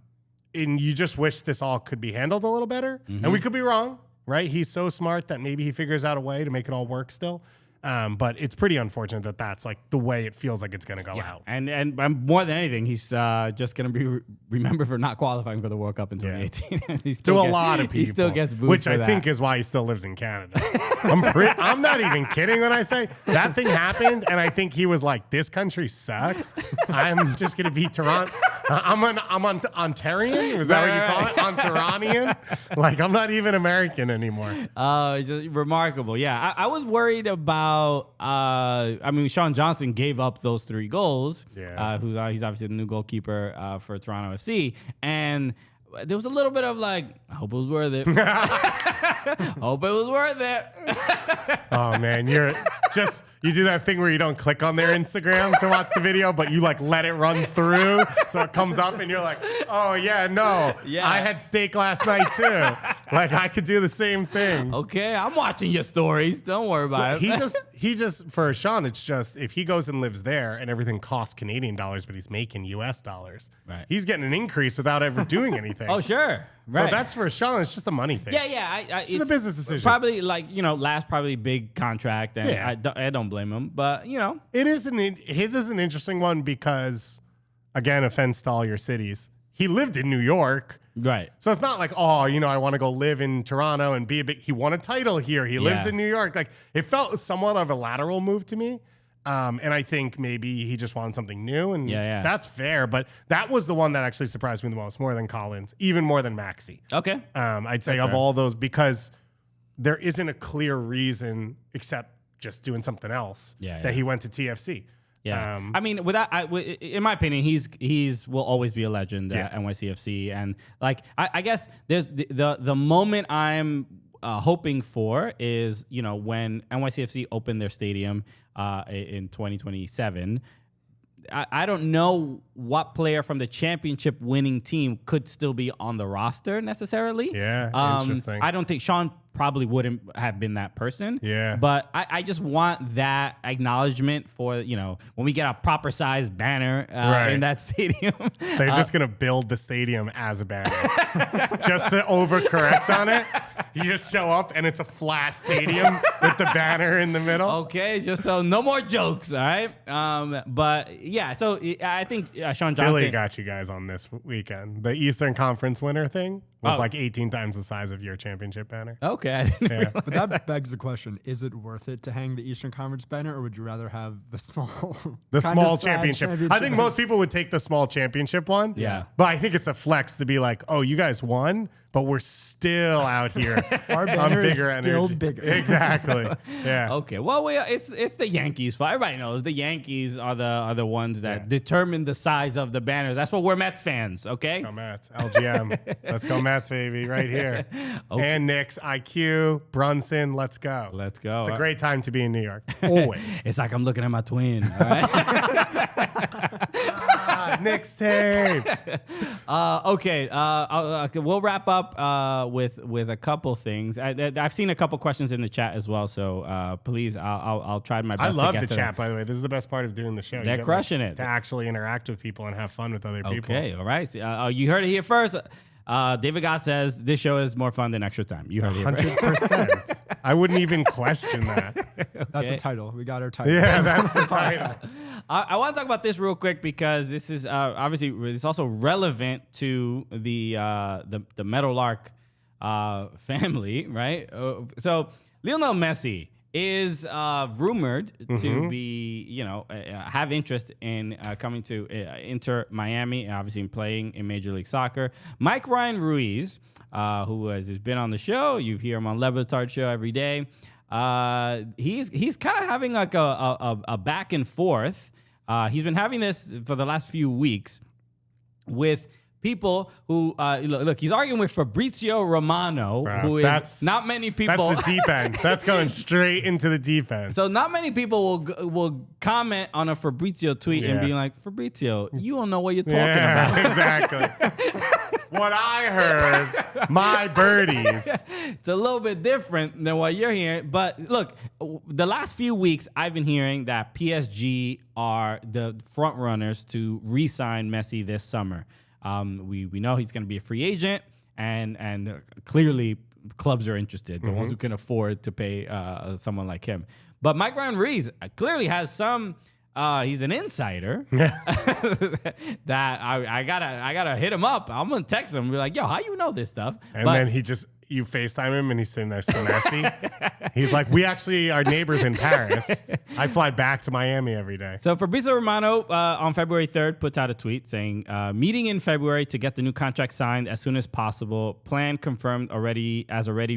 you just wish this all could be handled a little better. And we could be wrong. Right? He's so smart that maybe he figures out a way to make it all work still. But it's pretty unfortunate that that's like the way it feels like it's going to go out. And more than anything, he's just going to be remembered for not qualifying for the World Cup in 2018. To a lot of people. He still gets booed which for I that. think is why he still lives in Canada. I'm not even kidding when I say that thing happened, and I think he was like, "This country sucks. I'm just going to be Toronto. I'm on Ontarian. Was that what you call it? Ontaranian? Like I'm not even American anymore." It's just remarkable. Yeah, I was worried about. I mean, Sean Johnson gave up those 3 goals. Yeah. He's obviously the new goalkeeper for Toronto FC, and there was a little bit of like, I hope it was worth it. Hope it was worth it. Oh man, you do that thing where you don't click on their Instagram to watch the video, but you like let it run through, so it comes up and you're like, oh yeah, no, I had steak last night too. Like I could do the same thing. Okay, I'm watching your stories. Don't worry about it. He just for Sean, it's just if he goes and lives there and everything costs Canadian dollars, but he's making US dollars, right? He's getting an increase without ever doing anything. Oh sure. Right. So that's for Sean. It's just a money thing. Yeah. It's a business decision. Probably like, last probably big contract. And I don't blame him. But, his is an interesting one because, again, offense to all your cities. He lived in New York. Right. So it's not like, I want to go live in Toronto and be he won a title here. He lives in New York. Like it felt somewhat of a lateral move to me. And I think maybe he just wanted something new, and that's fair. But that was the one that actually surprised me the most, more than Collins, even more than Maxey. Okay. I'd say of all those, because there isn't a clear reason except just doing something else that he went to TFC. Yeah, I mean, in my opinion, he's will always be a legend at NYCFC, and like I guess there's the moment I'm hoping for is when NYCFC opened their stadium in 2027. I don't know what player from the championship winning team could still be on the roster necessarily. Yeah, interesting. I don't think Sean probably wouldn't have been that person. Yeah. But I just want that acknowledgement for, when we get a proper sized banner in that stadium. They're just going to build the stadium as a banner. Just to overcorrect on it. You just show up and it's a flat stadium with the banner in the middle. Okay, just so no more jokes, all right? But yeah, so I think Sean Johnson. Philly got you guys on this weekend. The Eastern Conference winner thing was like 18 times the size of your championship banner. Okay, I didn't realize But that begs the question: is it worth it to hang the Eastern Conference banner, or would you rather have the small, small championship? I think most people would take the small championship one. Yeah, but I think it's a flex to be like, oh, you guys won, but we're still out here. Our banner is bigger still energy. bigger. Exactly. Yeah. Okay. Well, it's the Yankees. Everybody knows the Yankees are the ones that determine the size of the banner. That's what we're Mets fans. Okay. Let's go Mets. LGM. Let's go Mets, baby, right here. Okay. And Knicks, IQ, Brunson. Let's go. Let's go. It's a great time to be in New York. Always. It's like I'm looking at my twin. All right. Knicks tape. Okay. We'll wrap up with a couple things. I've seen a couple questions in the chat as well, so please, I'll try my best. I love to get the to chat, by the way. This is the best part of doing the show. They're crushing it to actually interact with people and have fun with other people. Okay, all right. You heard it here first. David Gott says this show is more fun than Extra Time. You heard it here first. 100%. I wouldn't even question that. Okay. That's a title. We got our title. Yeah, that's the title. I want to talk about this real quick because this is obviously it's also relevant to the Meadowlark family, right? So Lionel Messi is rumored to be, have interest in coming to Inter Miami, obviously in playing in Major League Soccer. Mike Ryan Ruiz, who has been on the show, you hear him on Levitard show every day. He's kind of having like a back and forth. He's been having this for the last few weeks with people who look. He's arguing with Fabrizio Romano, who is not many people. That's the deep end. That's going straight into the deep end. So not many people will comment on a Fabrizio tweet and be like, Fabrizio, you don't know what you're talking about. Exactly. What I heard, my birdies. It's a little bit different than what you're hearing. But look, the last few weeks, I've been hearing that PSG are the front runners to re-sign Messi this summer. We know he's going to be a free agent, and clearly clubs are interested, the ones who can afford to pay someone like him. But Mike Ryan Ruiz clearly has some. He's an insider. That I gotta hit him up. I'm gonna text him and be like, "Yo, how you know this stuff?" And then you FaceTime him and he's sitting next to Messi. He's like, we actually are neighbors in Paris. I fly back to Miami every day. So Fabrizio Romano on February 3rd puts out a tweet saying, meeting in February to get the new contract signed as soon as possible. Plan confirmed already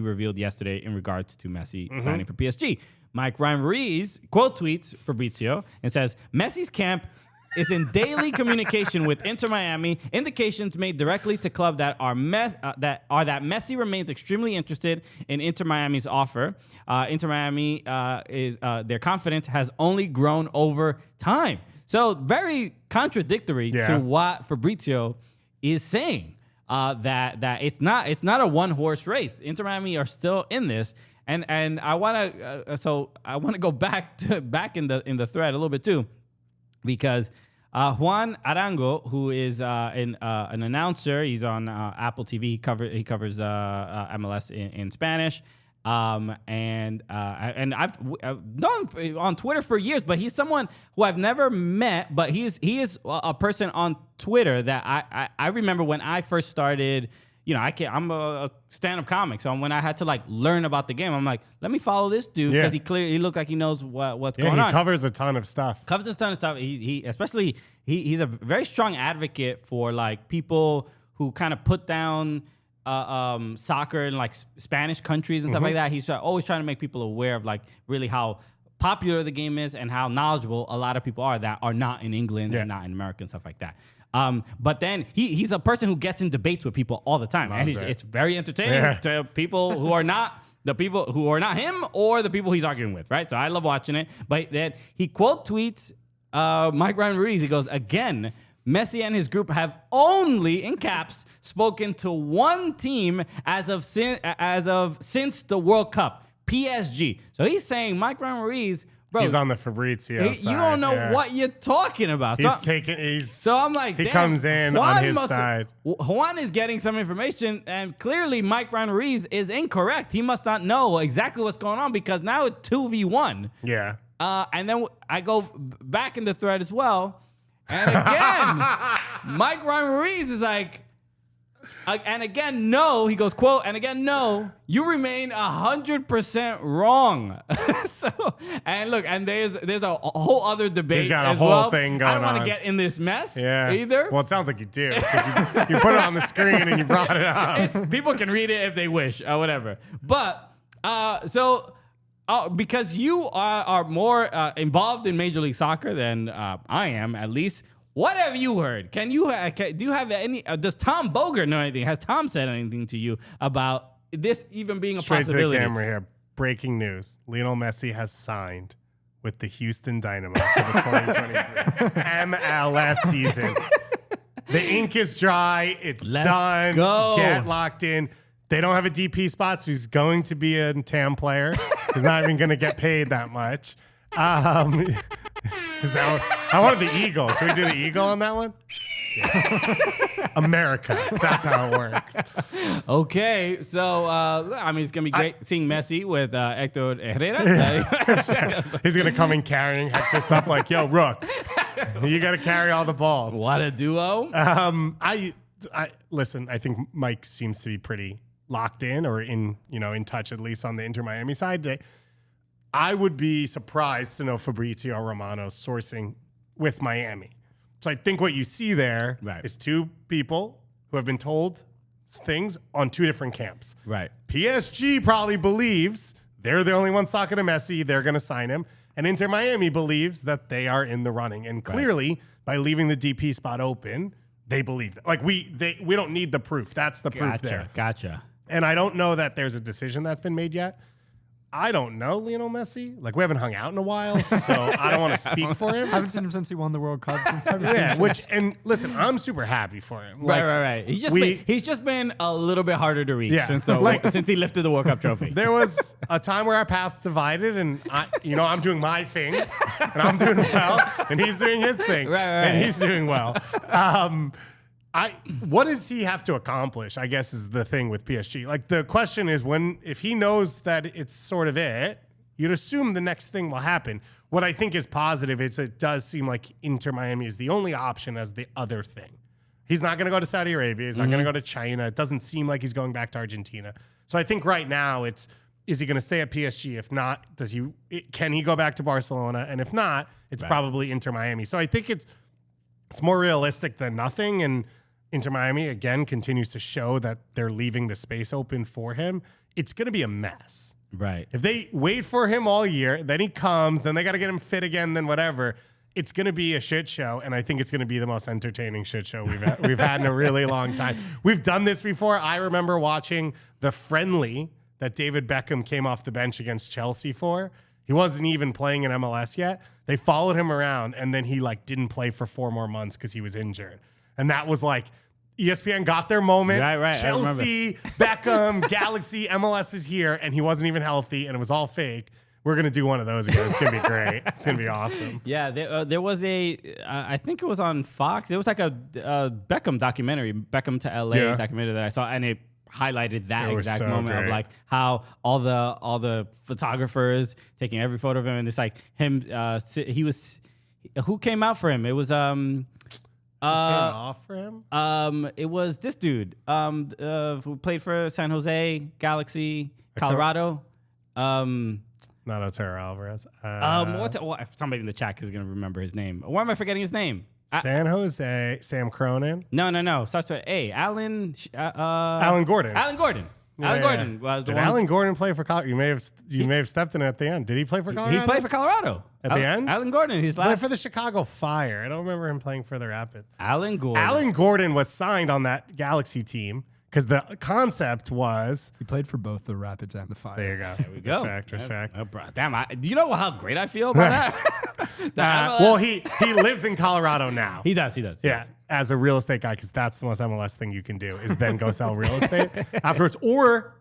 revealed yesterday in regards to Messi signing for PSG. Mike Ryan Ruiz quote tweets Fabrizio and says, Messi's camp is in daily communication with Inter Miami. Indications made directly to club that Messi remains extremely interested in Inter Miami's offer. Inter Miami is their confidence has only grown over time. So very contradictory to what Fabrizio is saying. That it's not a one horse race. Inter Miami are still in this. And I want to go back in the thread a little bit too, because Juan Arango, who is an announcer, he's on Apple TV. He covers MLS in Spanish, and I've known him on Twitter for years. But he's someone who I've never met. But he is a person on Twitter that I remember when I first started. You know, I'm a stand-up comic, so when I had to like learn about the game, I'm like, let me follow this dude because he looked like he knows what's going on. He covers a ton of stuff. He's a very strong advocate for like people who kind of put down soccer in like Spanish countries and stuff like that. He's always trying to make people aware of like really how popular the game is and how knowledgeable a lot of people are that are not in England and not in America and stuff like that. But then he's a person who gets in debates with people all the time. And it's very entertaining to people who are not the people who are not him or the people he's arguing with, right? So I love watching it. But then he quote tweets Mike Ryan Ruiz. He goes, again, Messi and his group have only, in caps, spoken to one team as of since the World Cup, PSG. So he's saying Mike Ryan Ruiz, bro, he's on the Fabrizio side. You don't know what you're talking about. So I'm like, he comes in on his side. Juan is getting some information, and clearly Mike Ryan Ruiz is incorrect. He must not know exactly what's going on because now it's 2v1. Yeah. And then I go back in the thread as well. And again, Mike Ryan Ruiz is like, and again, no. He goes, quote, and again, no. You remain 100% wrong. And look, and there's a whole other debate. He's got a whole thing going on. I don't want to get in this mess either. Well, it sounds like you do because you put it on the screen and you brought it up. People can read it if they wish, whatever. But because you are more involved in Major League Soccer than I am, at least. What have you heard? Do you have any? Does Tom Bogert know anything? Has Tom said anything to you about this even being a possibility? Straight to the camera here. Breaking news: Lionel Messi has signed with the Houston Dynamo for the 2023 MLS season. The ink is dry. It's done. Go. Get locked in. They don't have a DP spot, so he's going to be a TAM player. He's not even going to get paid that much. I wanted the eagle. Can we do the eagle on that one? Yeah. America. That's how it works. Okay. So, I mean, it's going to be great seeing Messi with Hector Herrera. He's going to come in carrying Hector stuff like, yo, Rook, you got to carry all the balls. What a duo. Listen, I think Mike seems to be pretty locked in or in touch, at least on the Inter Miami side today. I would be surprised to know Fabrizio Romano sourcing with Miami. So I think what you see there is two people who have been told things on two different camps. Right. PSG probably believes they're the only ones talking to Messi. They're going to sign him. And Inter Miami believes that they are in the running. And clearly, by leaving the DP spot open, they believe that. Like we don't need the proof. That's the proof there. Gotcha. And I don't know that there's a decision that's been made yet. I don't know Lionel Messi. Like, we haven't hung out in a while, so I don't want to speak for him. I haven't seen him since he won the World Cup. And listen, I'm super happy for him. Like, right. He's just been a little bit harder to reach since he lifted the World Cup trophy. There was a time where our paths divided, and I'm doing my thing, and I'm doing well, and he's doing his thing, and he's doing well. What does he have to accomplish, I guess, is the thing with PSG. Like, the question is if he knows that it's sort of it, you'd assume the next thing will happen. What I think is positive is it does seem like Inter Miami is the only option as the other thing. He's not going to go to Saudi Arabia. He's not going to go to China. It doesn't seem like he's going back to Argentina. So I think right now is he going to stay at PSG? If not, can he go back to Barcelona? And if not, it's probably Inter Miami. So I think it's more realistic than nothing. And Inter Miami, again, continues to show that they're leaving the space open for him. It's going to be a mess. Right. If they wait for him all year, then he comes, then they got to get him fit again, then whatever. It's going to be a shit show, and I think it's going to be the most entertaining shit show we've had in a really long time. We've done this before. I remember watching the friendly that David Beckham came off the bench against Chelsea for. He wasn't even playing in MLS yet. They followed him around, and then he didn't play for 4 more months because he was injured. And that was ESPN got their moment. Right. Chelsea, Beckham, Galaxy, MLS is here, and he wasn't even healthy, and it was all fake. We're going to do one of those again. It's going to be great. It's going to be awesome. Yeah, there was I think it was on Fox. There was a Beckham documentary, Beckham to LA documentary that I saw, and it highlighted that exact moment of how all the photographers taking every photo of him, and it's him. Who came out for him? It was came off for him? It was this dude who played for San Jose, Galaxy, Colorado. Not Otero Alvarez. Somebody in the chat is going to remember his name. Why am I forgetting his name? San Jose, Sam Cronin. No. Starts with A. Alan Gordon. Alan Gordon. Alan Gordon was the Did one. Alan Gordon play for Colorado? You may have stepped in at the end. Did he play for Colorado? He played for Colorado. At the end? Alan Gordon. He's last. Played for the Chicago Fire. I don't remember him playing for the Rapids. Alan Gordon. Alan Gordon was signed on that Galaxy team because the concept was... He played for both the Rapids and the Fire. There you go. There we go. Respect. Damn, do you know how great I feel about that? Well, he lives in Colorado now. He does. Yeah, as a real estate guy, because that's the most MLS thing you can do is then go sell real estate afterwards or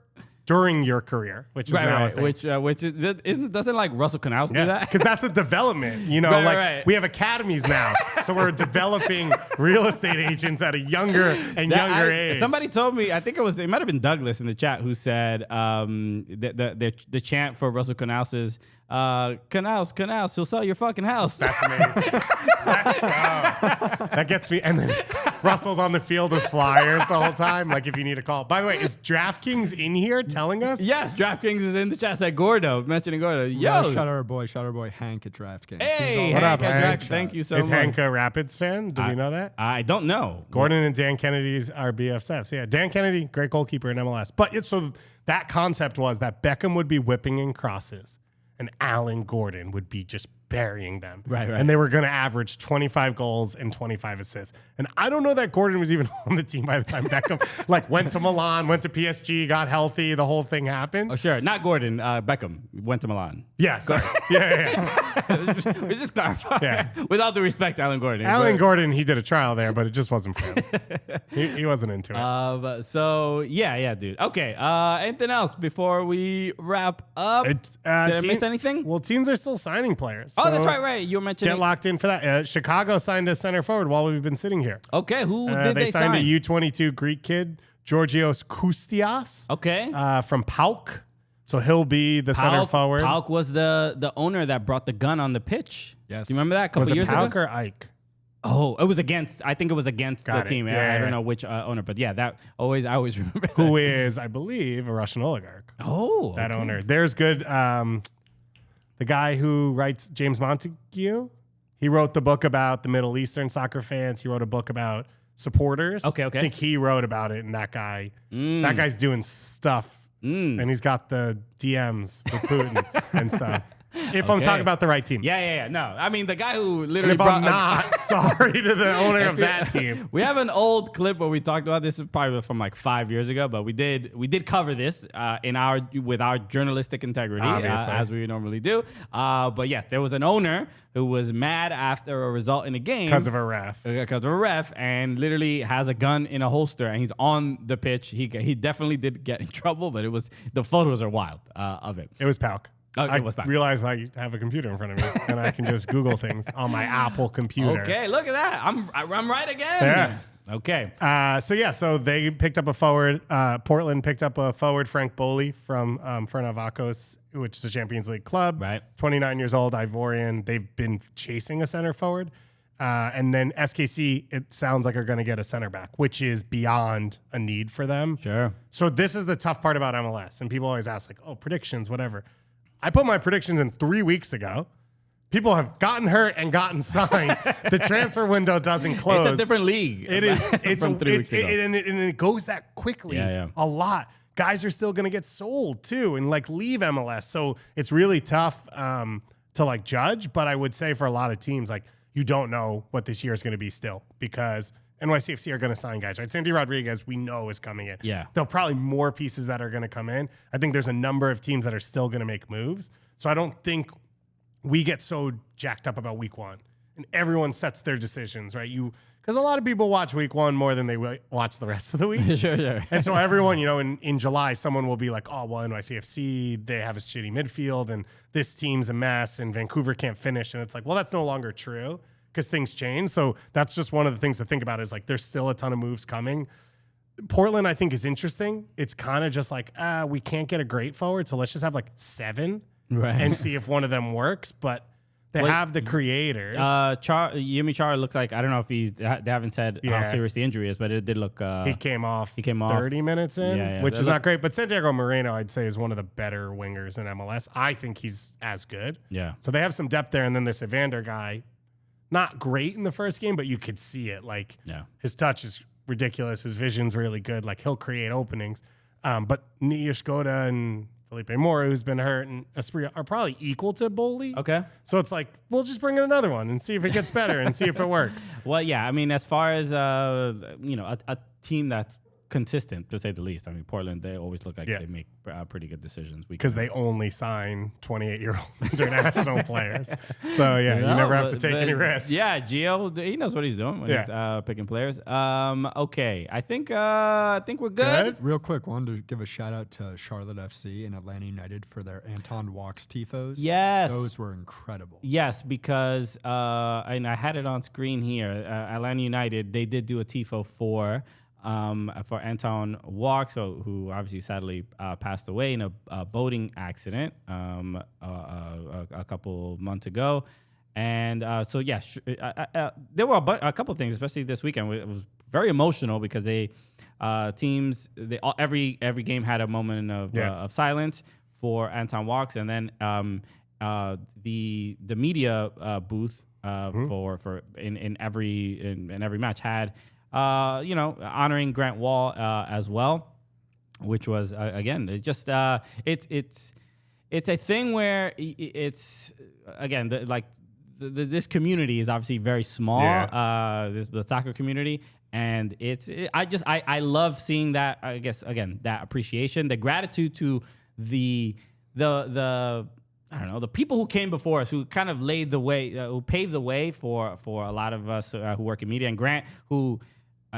during your career, which is now a thing. Which doesn't Russell Knauss do that? Because that's the development. We have academies now, so we're developing real estate agents at a younger age. Somebody told me, I think it might have been Douglas in the chat who said the chant for Russell Knauss is Knauss, he'll sell your fucking house. That's amazing. That gets me. And then Russell's on the field with flyers the whole time, if you need a call. By the way, is DraftKings in here telling us? Yes, DraftKings is in the chat. Said Gordo, mentioning Gordo. Yo, shout out our boy Hank at DraftKings. Hey, what up, Hank? Thank you so much. Is Hank a Rapids fan? Do we know that? I don't know. Gordon and Dan Kennedy's are BFFs. Yeah, Dan Kennedy, great goalkeeper in MLS. But so that concept was that Beckham would be whipping in crosses and Alan Gordon would be just burying them. Right. And they were going to average 25 goals and 25 assists. And I don't know that Gordon was even on the team by the time Beckham went to Milan, went to PSG, got healthy, the whole thing happened. Oh, sure. Not Gordon. Beckham went to Milan. Yeah, sorry. Yeah. We just clarify. Yeah. With all due respect, Alan Gordon. Gordon, he did a trial there, but it just wasn't for him. He wasn't into it. So, yeah, dude. Okay. Anything else before we wrap up? Did I miss anything? Well, teams are still signing players. Oh, that's right. You were mentioning. Get locked in for that. Chicago signed a center forward while we've been sitting here. Okay, who did they sign? They signed a U22 Greek kid, Georgios Koustias. Okay. From PAOK. So he'll be the center forward. PAOK was the owner that brought the gun on the pitch. Yes. Do you remember that a couple years ago? Was it PAOK or Ike? Oh, it was against. I think it was against the team. I don't know which owner, but yeah, I always remember that. Who is, I believe, a Russian oligarch. Oh, that owner. There's good. The guy who writes James Montague, he wrote the book about the Middle Eastern soccer fans. He wrote a book about supporters. Okay. I think he wrote about it, and that guy's doing stuff, and he's got the DMs with Putin and stuff. If I'm talking about the right team. Yeah. No, I mean the guy who literally. And if I'm not, sorry to the owner of that team. We have an old clip where we talked about this. Probably from 5 years ago, but we did cover this with our journalistic integrity, as we normally do. But yes, there was an owner who was mad after a result in a game because of a ref, and literally has a gun in a holster, and he's on the pitch. He definitely did get in trouble, but the photos are wild of it. It was PAOK. I realized I have a computer in front of me and I can just Google things on my Apple computer. Okay, look at that. I'm right again. Yeah. Okay. So they picked up a forward. Portland picked up a forward, Frank Boley from Fernavacos, which is a Champions League club. Right. 29 years old, Ivorian. They've been chasing a center forward. And then SKC, it sounds like are going to get a center back, which is beyond a need for them. Sure. So this is the tough part about MLS. And people always ask, like, oh, predictions, whatever. I put my predictions in 3 weeks ago. People have gotten hurt and gotten signed. The transfer window doesn't close. It's a different league. It is. It's from 3 weeks ago. and it goes that quickly. Yeah. A lot. Guys are still going to get sold too and like leave MLS. So it's really tough to like judge. But I would say for a lot of teams, like you don't know what this year is going to be still because NYCFC are going to sign guys, right? Sandy Rodriguez, we know is coming in. Yeah. There'll probably more pieces that are going to come in. I think there's a number of teams that are still going to make moves. So I don't think we get so jacked up about week one and everyone sets their decisions, right? Because a lot of people watch week one more than they watch the rest of the week. Sure. And so everyone, in July, someone will be like, oh, well, NYCFC, they have a shitty midfield and this team's a mess and Vancouver can't finish. And it's like, well, that's no longer true because things change. So that's just one of the things to think about is like, there's still a ton of moves coming. Portland, I think, is interesting. It's kind of just like, we can't get a great forward. So let's just have like 7. Right. And see if one of them works, but they have the creators. Yumi Chara looks like, I don't know if they haven't said how serious the injury is, but it did look. He came off 30 minutes in, which is not great. But Santiago Moreno, I'd say, is one of the better wingers in MLS. I think he's as good. Yeah. So they have some depth there. And then this Evander guy, not great in the first game, but you could see it. Like his touch is ridiculous. His vision's really good. Like he'll create openings. But Niashkoda and Felipe Mora, who's been hurt, and Esprit are probably equal to Boley. Okay. So it's like, we'll just bring in another one and see if it gets better and see if it works. Well, yeah. I mean, as far as, a team that's consistent, to say the least. I mean, Portland, they always look like they make pretty good decisions. Because they only sign 28-year-old international players. So, you never have to take any risks. Yeah, Gio, he knows what he's doing when he's picking players. Okay, I think we're good. Real quick, wanted to give a shout-out to Charlotte FC and Atlanta United for their Anton Walks tifos. Yes. Those were incredible. Yes, because, and I had it on screen here, Atlanta United, they did do a tifo for Anton Walks, who obviously sadly passed away in a boating accident a couple months ago. And there were a couple of things, especially this weekend. It was very emotional because every game had a moment of silence for Anton Walks, and then the media booth for in every match had. Honoring Grant Wall as well, which was again, it's just it's a thing where it's again this community is obviously very small, the soccer community, and I love seeing that. I guess again that appreciation, the gratitude to the I don't know, the people who came before us, who kind of laid the way, who paved the way for a lot of us who work in media, and Grant, who.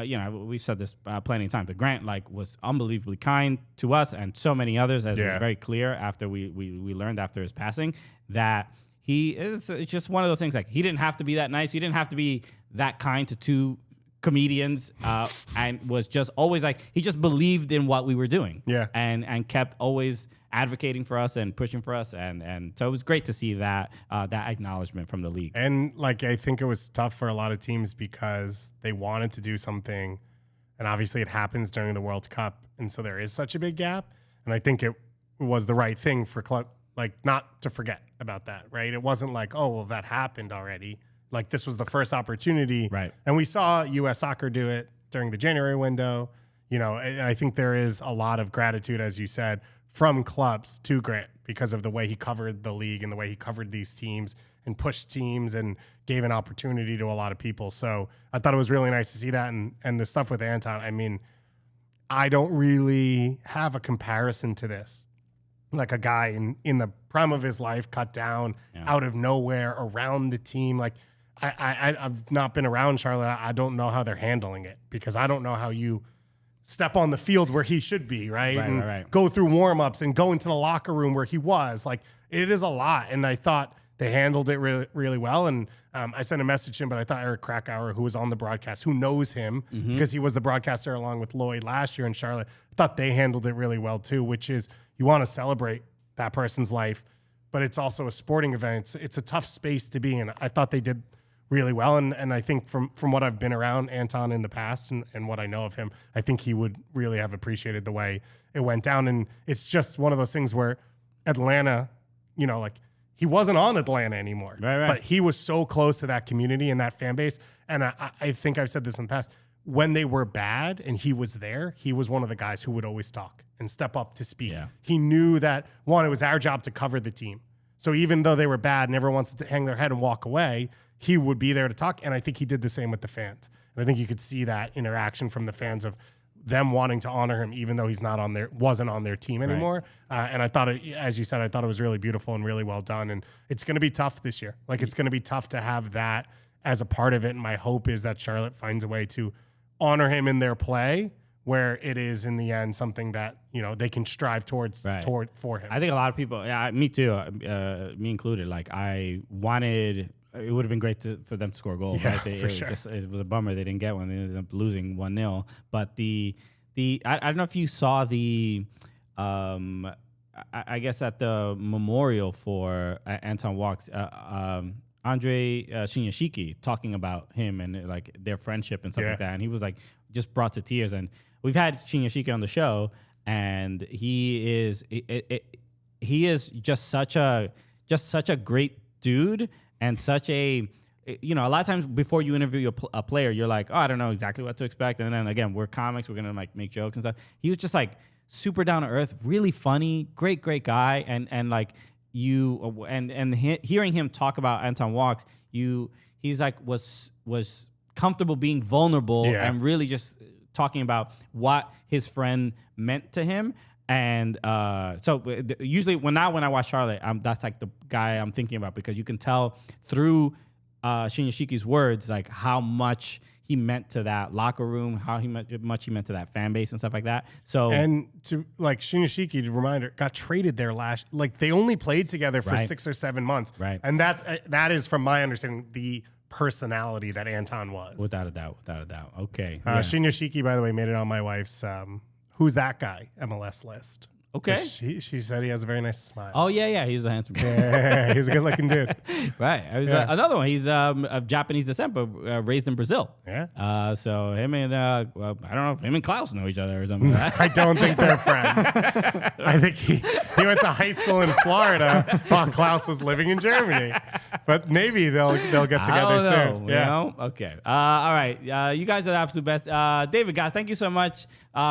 We've said this plenty of times, but Grant was unbelievably kind to us and so many others, as it was very clear after we learned after his passing that it's just one of those things. Like he didn't have to be that nice, he didn't have to be that kind to two comedians, and was just always like he just believed in what we were doing, and kept always advocating for us and pushing for us, and so it was great to see that acknowledgement from the league. And I think it was tough for a lot of teams because they wanted to do something, and obviously it happens during the World Cup, and so there is such a big gap. And I think it was the right thing for club not to forget about that, right? It wasn't like, oh well, that happened already. Like this was the first opportunity, right? And we saw U.S. Soccer do it during the January window. And I think there is a lot of gratitude, as you said, from clubs to Grant because of the way he covered the league and the way he covered these teams and pushed teams and gave an opportunity to a lot of people. So I thought it was really nice to see that. And the stuff with Anton, I mean, I don't really have a comparison to this. Like a guy in the prime of his life, cut down out of nowhere around the team. Like I've not been around Charlotte. I don't know how they're handling it because I don't know how you step on the field where he should be, right? Go through warm-ups and go into the locker room where he was. Like, it is a lot. And I thought they handled it really, really well. And I sent a message to him, but I thought Eric Krakauer, who was on the broadcast, who knows him because he was the broadcaster along with Lloyd last year in Charlotte, I thought they handled it really well too, which is you want to celebrate that person's life, but it's also a sporting event. It's a tough space to be in. I thought they did really well. And I think from what I've been around Anton in the past and what I know of him, I think he would really have appreciated the way it went down. And it's just one of those things where Atlanta, like he wasn't on Atlanta anymore, right. But he was so close to that community and that fan base. And I think I've said this in the past, when they were bad and he was there, he was one of the guys who would always talk and step up to speak. Yeah. He knew that, one, it was our job to cover the team. So even though they were bad and everyone wants to hang their head and walk away, he would be there to talk. And I think he did the same with the fans. And I think you could see that interaction from the fans of them wanting to honor him, even though he's wasn't on their team anymore. Right. And I thought as you said, I thought it was really beautiful and really well done. And it's going to be tough this year. Like it's going to be tough to have that as a part of it. And my hope is that Charlotte finds a way to honor him in their play, where it is in the end something that they can strive towards for him. I think a lot of people, me too, me included. Like I wanted, it would have been great for them to score a goal. Yeah, right? It was a bummer they didn't get one. They ended up losing 1-0. But I don't know if you saw the, I guess at the memorial for Anton Walk's, Andre Shinyashiki talking about him and like their friendship and stuff like that. And he was like just brought to tears. And we've had Shinyashiki on the show, and he is just such a great dude, and such a a lot of times before you interview a player, you're like, oh, I don't know exactly what to expect. And then again, we're comics, we're gonna like make jokes and stuff. He was just like super down to earth, really funny, great guy, and like hearing him talk about Anton Walks, he's like was comfortable being vulnerable and really just talking about what his friend meant to him. And so usually when I watch Charlotte, that's like the guy I'm thinking about, because you can tell through Shinyashiki's words like how much he meant to that locker room, how much he meant to that fan base and stuff like that. So and to like Shinyashiki, to reminder, got traded there they only played together for 6 or 7 months, right? And that is from my understanding the personality that Anton was, without a doubt. Okay, Shinyashiki, by the way, made it on my wife's Who's That Guy MLS list. Okay. She said he has a very nice smile. Oh, yeah. He's a handsome guy. Yeah, he's a good-looking dude. Right. Another one. He's of Japanese descent, but raised in Brazil. Yeah. So him and, I don't know if him and Klaus know each other or something like that. I don't think they're friends. I think he went to high school in Florida while Klaus was living in Germany. But maybe they'll get together soon. Yeah. Okay. All right. You guys are the absolute best. David, guys, thank you so much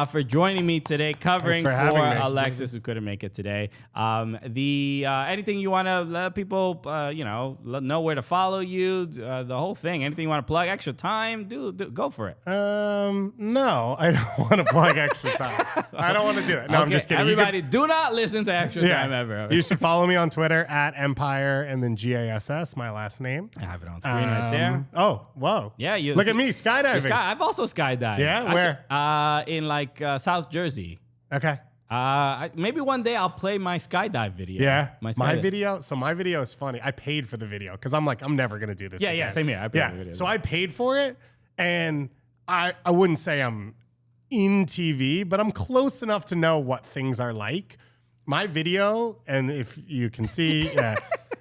for joining me today, covering for Alexis, who couldn't make it today. Anything you want to let people, know where to follow you, the whole thing. Anything you want to plug? Extra time? Do go for it. No, I don't want to plug extra time. I don't want to do it. No, I'm just kidding. Everybody, do not listen to extra time ever. You should follow me on Twitter at Empire and then GASS, my last name. I have it on screen right there. Oh, whoa. Yeah, look at me skydiving. I've also skydived. Yeah, where? In South Jersey. Okay. Maybe one day I'll play my skydive video. Yeah, my video. So my video is funny. I paid for the video because I'm like, I'm never gonna do this. Yeah, again. yeah, same here. I paid for the video. So I paid for it, and I wouldn't say I'm in TV, but I'm close enough to know what things are like. My video, and if you can see,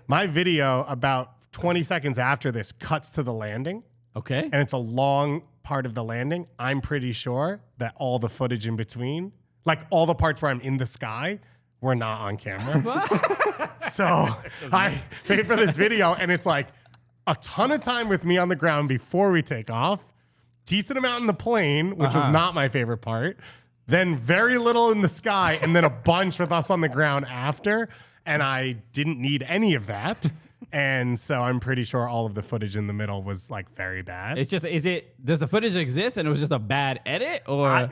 my video about 20 seconds after this cuts to the landing. Okay, and it's a long part of the landing. I'm pretty sure that all the footage in between, like all the parts where I'm in the sky, were not on camera. So I paid for this video, and it's like a ton of time with me on the ground before we take off, decent amount in the plane, which was not my favorite part, then very little in the sky, and then a bunch with us on the ground after. And I didn't need any of that. And so I'm pretty sure all of the footage in the middle was like very bad. It's just, does the footage exist and it was just a bad edit, or?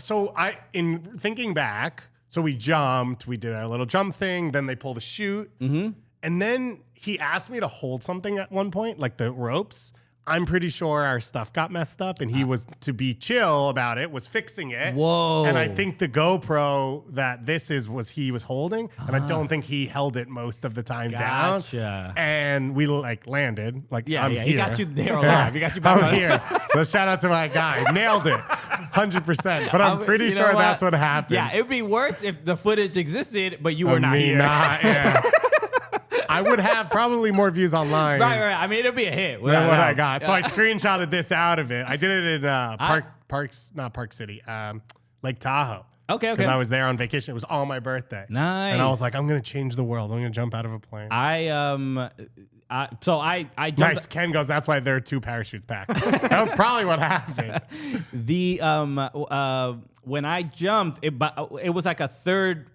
In thinking back, so we jumped, we did our little jump thing, then they pull the chute. Mm-hmm. And then he asked me to hold something at one point, like the ropes. I'm pretty sure our stuff got messed up, and he was, to be chill about it, was fixing it. Whoa. And I think the GoPro that this was he was holding, and I don't think he held it most of the time down. And we like landed. Like, I'm here. He got you there alive. He got you back I'm here. So shout out to my guy. Nailed it. 100%. But I'm pretty sure that's what happened. Yeah, it would be worse if the footage existed, but you were not here. Yeah. I would have probably more views online. Right. I mean, it'll be a hit. Than what I got. So I screenshotted this out of it. I did it in not Park City, Lake Tahoe. Okay. Because I was there on vacation. It was on my birthday. Nice. And I was like, I'm going to change the world. I'm going to jump out of a plane. I jumped. Nice. Ken goes, that's why there are 2 parachutes packed. That was probably what happened. When I jumped, it was like a third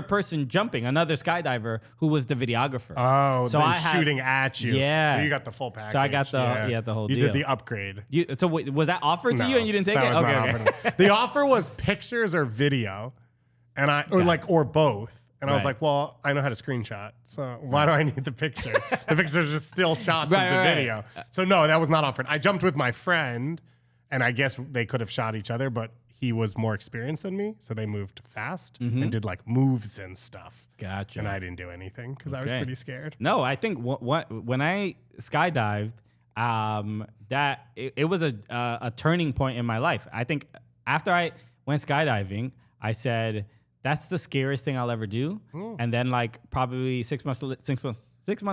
person jumping, another skydiver who was the videographer. Oh, so I shooting at you. Yeah. So you got the full package. So I got the whole deal. You did the upgrade. So was that offered to you and you didn't take that it? Was not offered. The offer was pictures or video, and or both. And I was like, well, I know how to screenshot, so why do I need the picture? The picture is just still shots of the video. So no, that was not offered. I jumped with my friend, and I guess they could have shot each other, but he was more experienced than me, so they moved fast and did like moves and stuff. Gotcha. And I didn't do anything because I was pretty scared. No, I think when I skydived, that it was a turning point in my life. I think after I went skydiving, I said, that's the scariest thing I'll ever do. And then like probably 6 months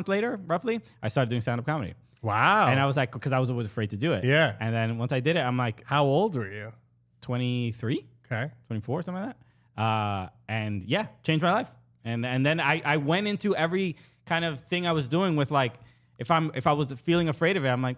later, roughly, I started doing stand-up comedy. Wow. And I was like, because I was always afraid to do it. Yeah. And then once I did it, I'm like, how old were you? 23. Okay. 24, something like that. And yeah, changed my life. And then I went into every kind of thing I was doing with like, if I was feeling afraid of it, I'm like,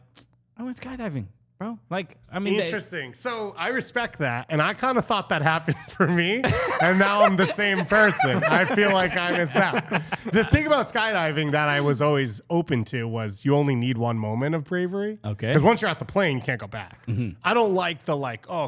I went skydiving. Bro, like, I mean, interesting. So I respect that, and I kind of thought that happened for me, and now I'm the same person. I feel like I missed out. The thing about skydiving that I was always open to was you only need one moment of bravery. Okay. Because once you're at the plane, you can't go back. I don't like the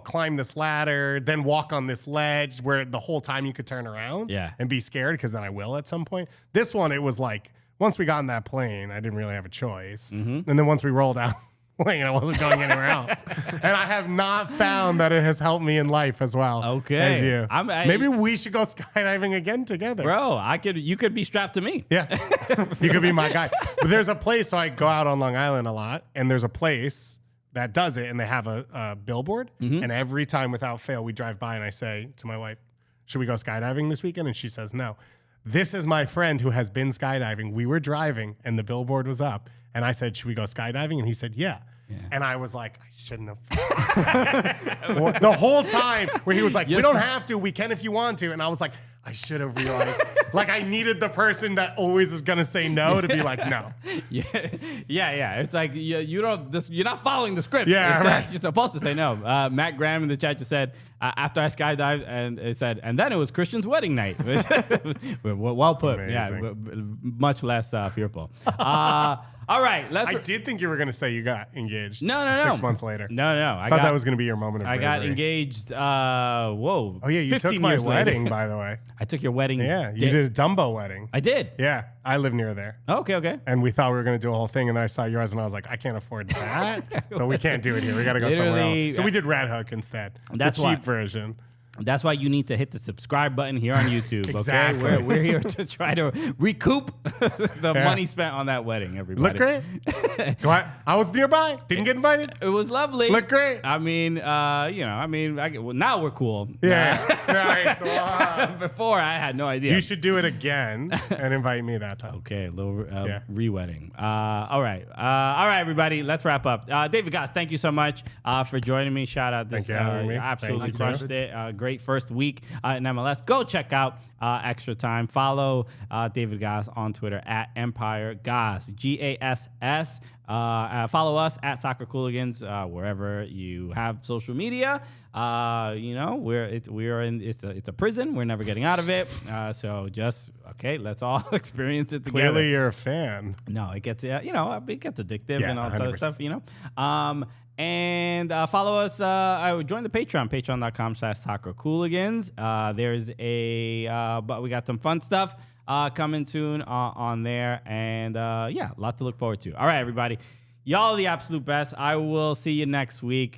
climb this ladder, then walk on this ledge where the whole time you could turn around and be scared, because then I will at some point. This one, it was like, once we got in that plane, I didn't really have a choice. And then once we rolled out, I wasn't going anywhere else. And I have not found that it has helped me in life as well. Okay. As you. Maybe we should go skydiving again together. Bro, you could be strapped to me. Yeah. You could be my guy. But there's a place, so I go out on Long Island a lot, and there's a place that does it, and they have a billboard. And every time without fail, we drive by, and I say to my wife, should we go skydiving this weekend? And she says, no. This is my friend who has been skydiving. We were driving, and the billboard was up. And I said, should we go skydiving? And he said, yeah. And I was like, I shouldn't have. The whole time where he was like, we don't have to. We can if you want to. And I was like, I should have realized. Like, I needed the person that always is going to say no to be like, no. Yeah. It's like, you're not following the script. Yeah, right. You're supposed to say no. Matt Graham in the chat just said, after I skydived, and it said, and then it was Christian's wedding night. Well put. Amazing. Yeah, much less fearful. All right, I did think you were going to say you got engaged. No. 6 months later. No. I thought that was going to be your moment of bravery. I got engaged. Whoa. Oh yeah, you took my wedding, by the way. I took your wedding. Yeah, you did a Dumbo wedding. I did. Yeah, I live near there. Okay. And we thought we were going to do a whole thing, and then I saw yours, and I was like, I can't afford that, so we can't do it here. We got to go somewhere else. So we did Red Hook instead. That's the cheap version. That's why you need to hit the subscribe button here on YouTube. Exactly. Okay? We're here to try to recoup the money spent on that wedding, everybody. Look great. I was nearby. Didn't get invited. It was lovely. Look great. I mean, now we're cool. Yeah. Nice. Before, I had no idea. You should do it again and invite me that time. Okay, a little re-wedding. All right, everybody. Let's wrap up. David Goss, thank you so much for joining me. Shout out. Thank you for having me. Absolutely crushed it. Great first week in MLS. Go check out Extra Time. Follow David Goss on Twitter at Empire Goss, GASS. Follow us at Soccer Cooligans wherever you have social media. It's a prison. We're never getting out of it. So let's all experience it together. Clearly, you're a fan. No, it gets it gets addictive and all that 100%. other stuff. And follow us. Join the Patreon, patreon.com/soccercooligans. There's but we got some fun stuff coming soon on there. And a lot to look forward to. All right, everybody. Y'all are the absolute best. I will see you next week.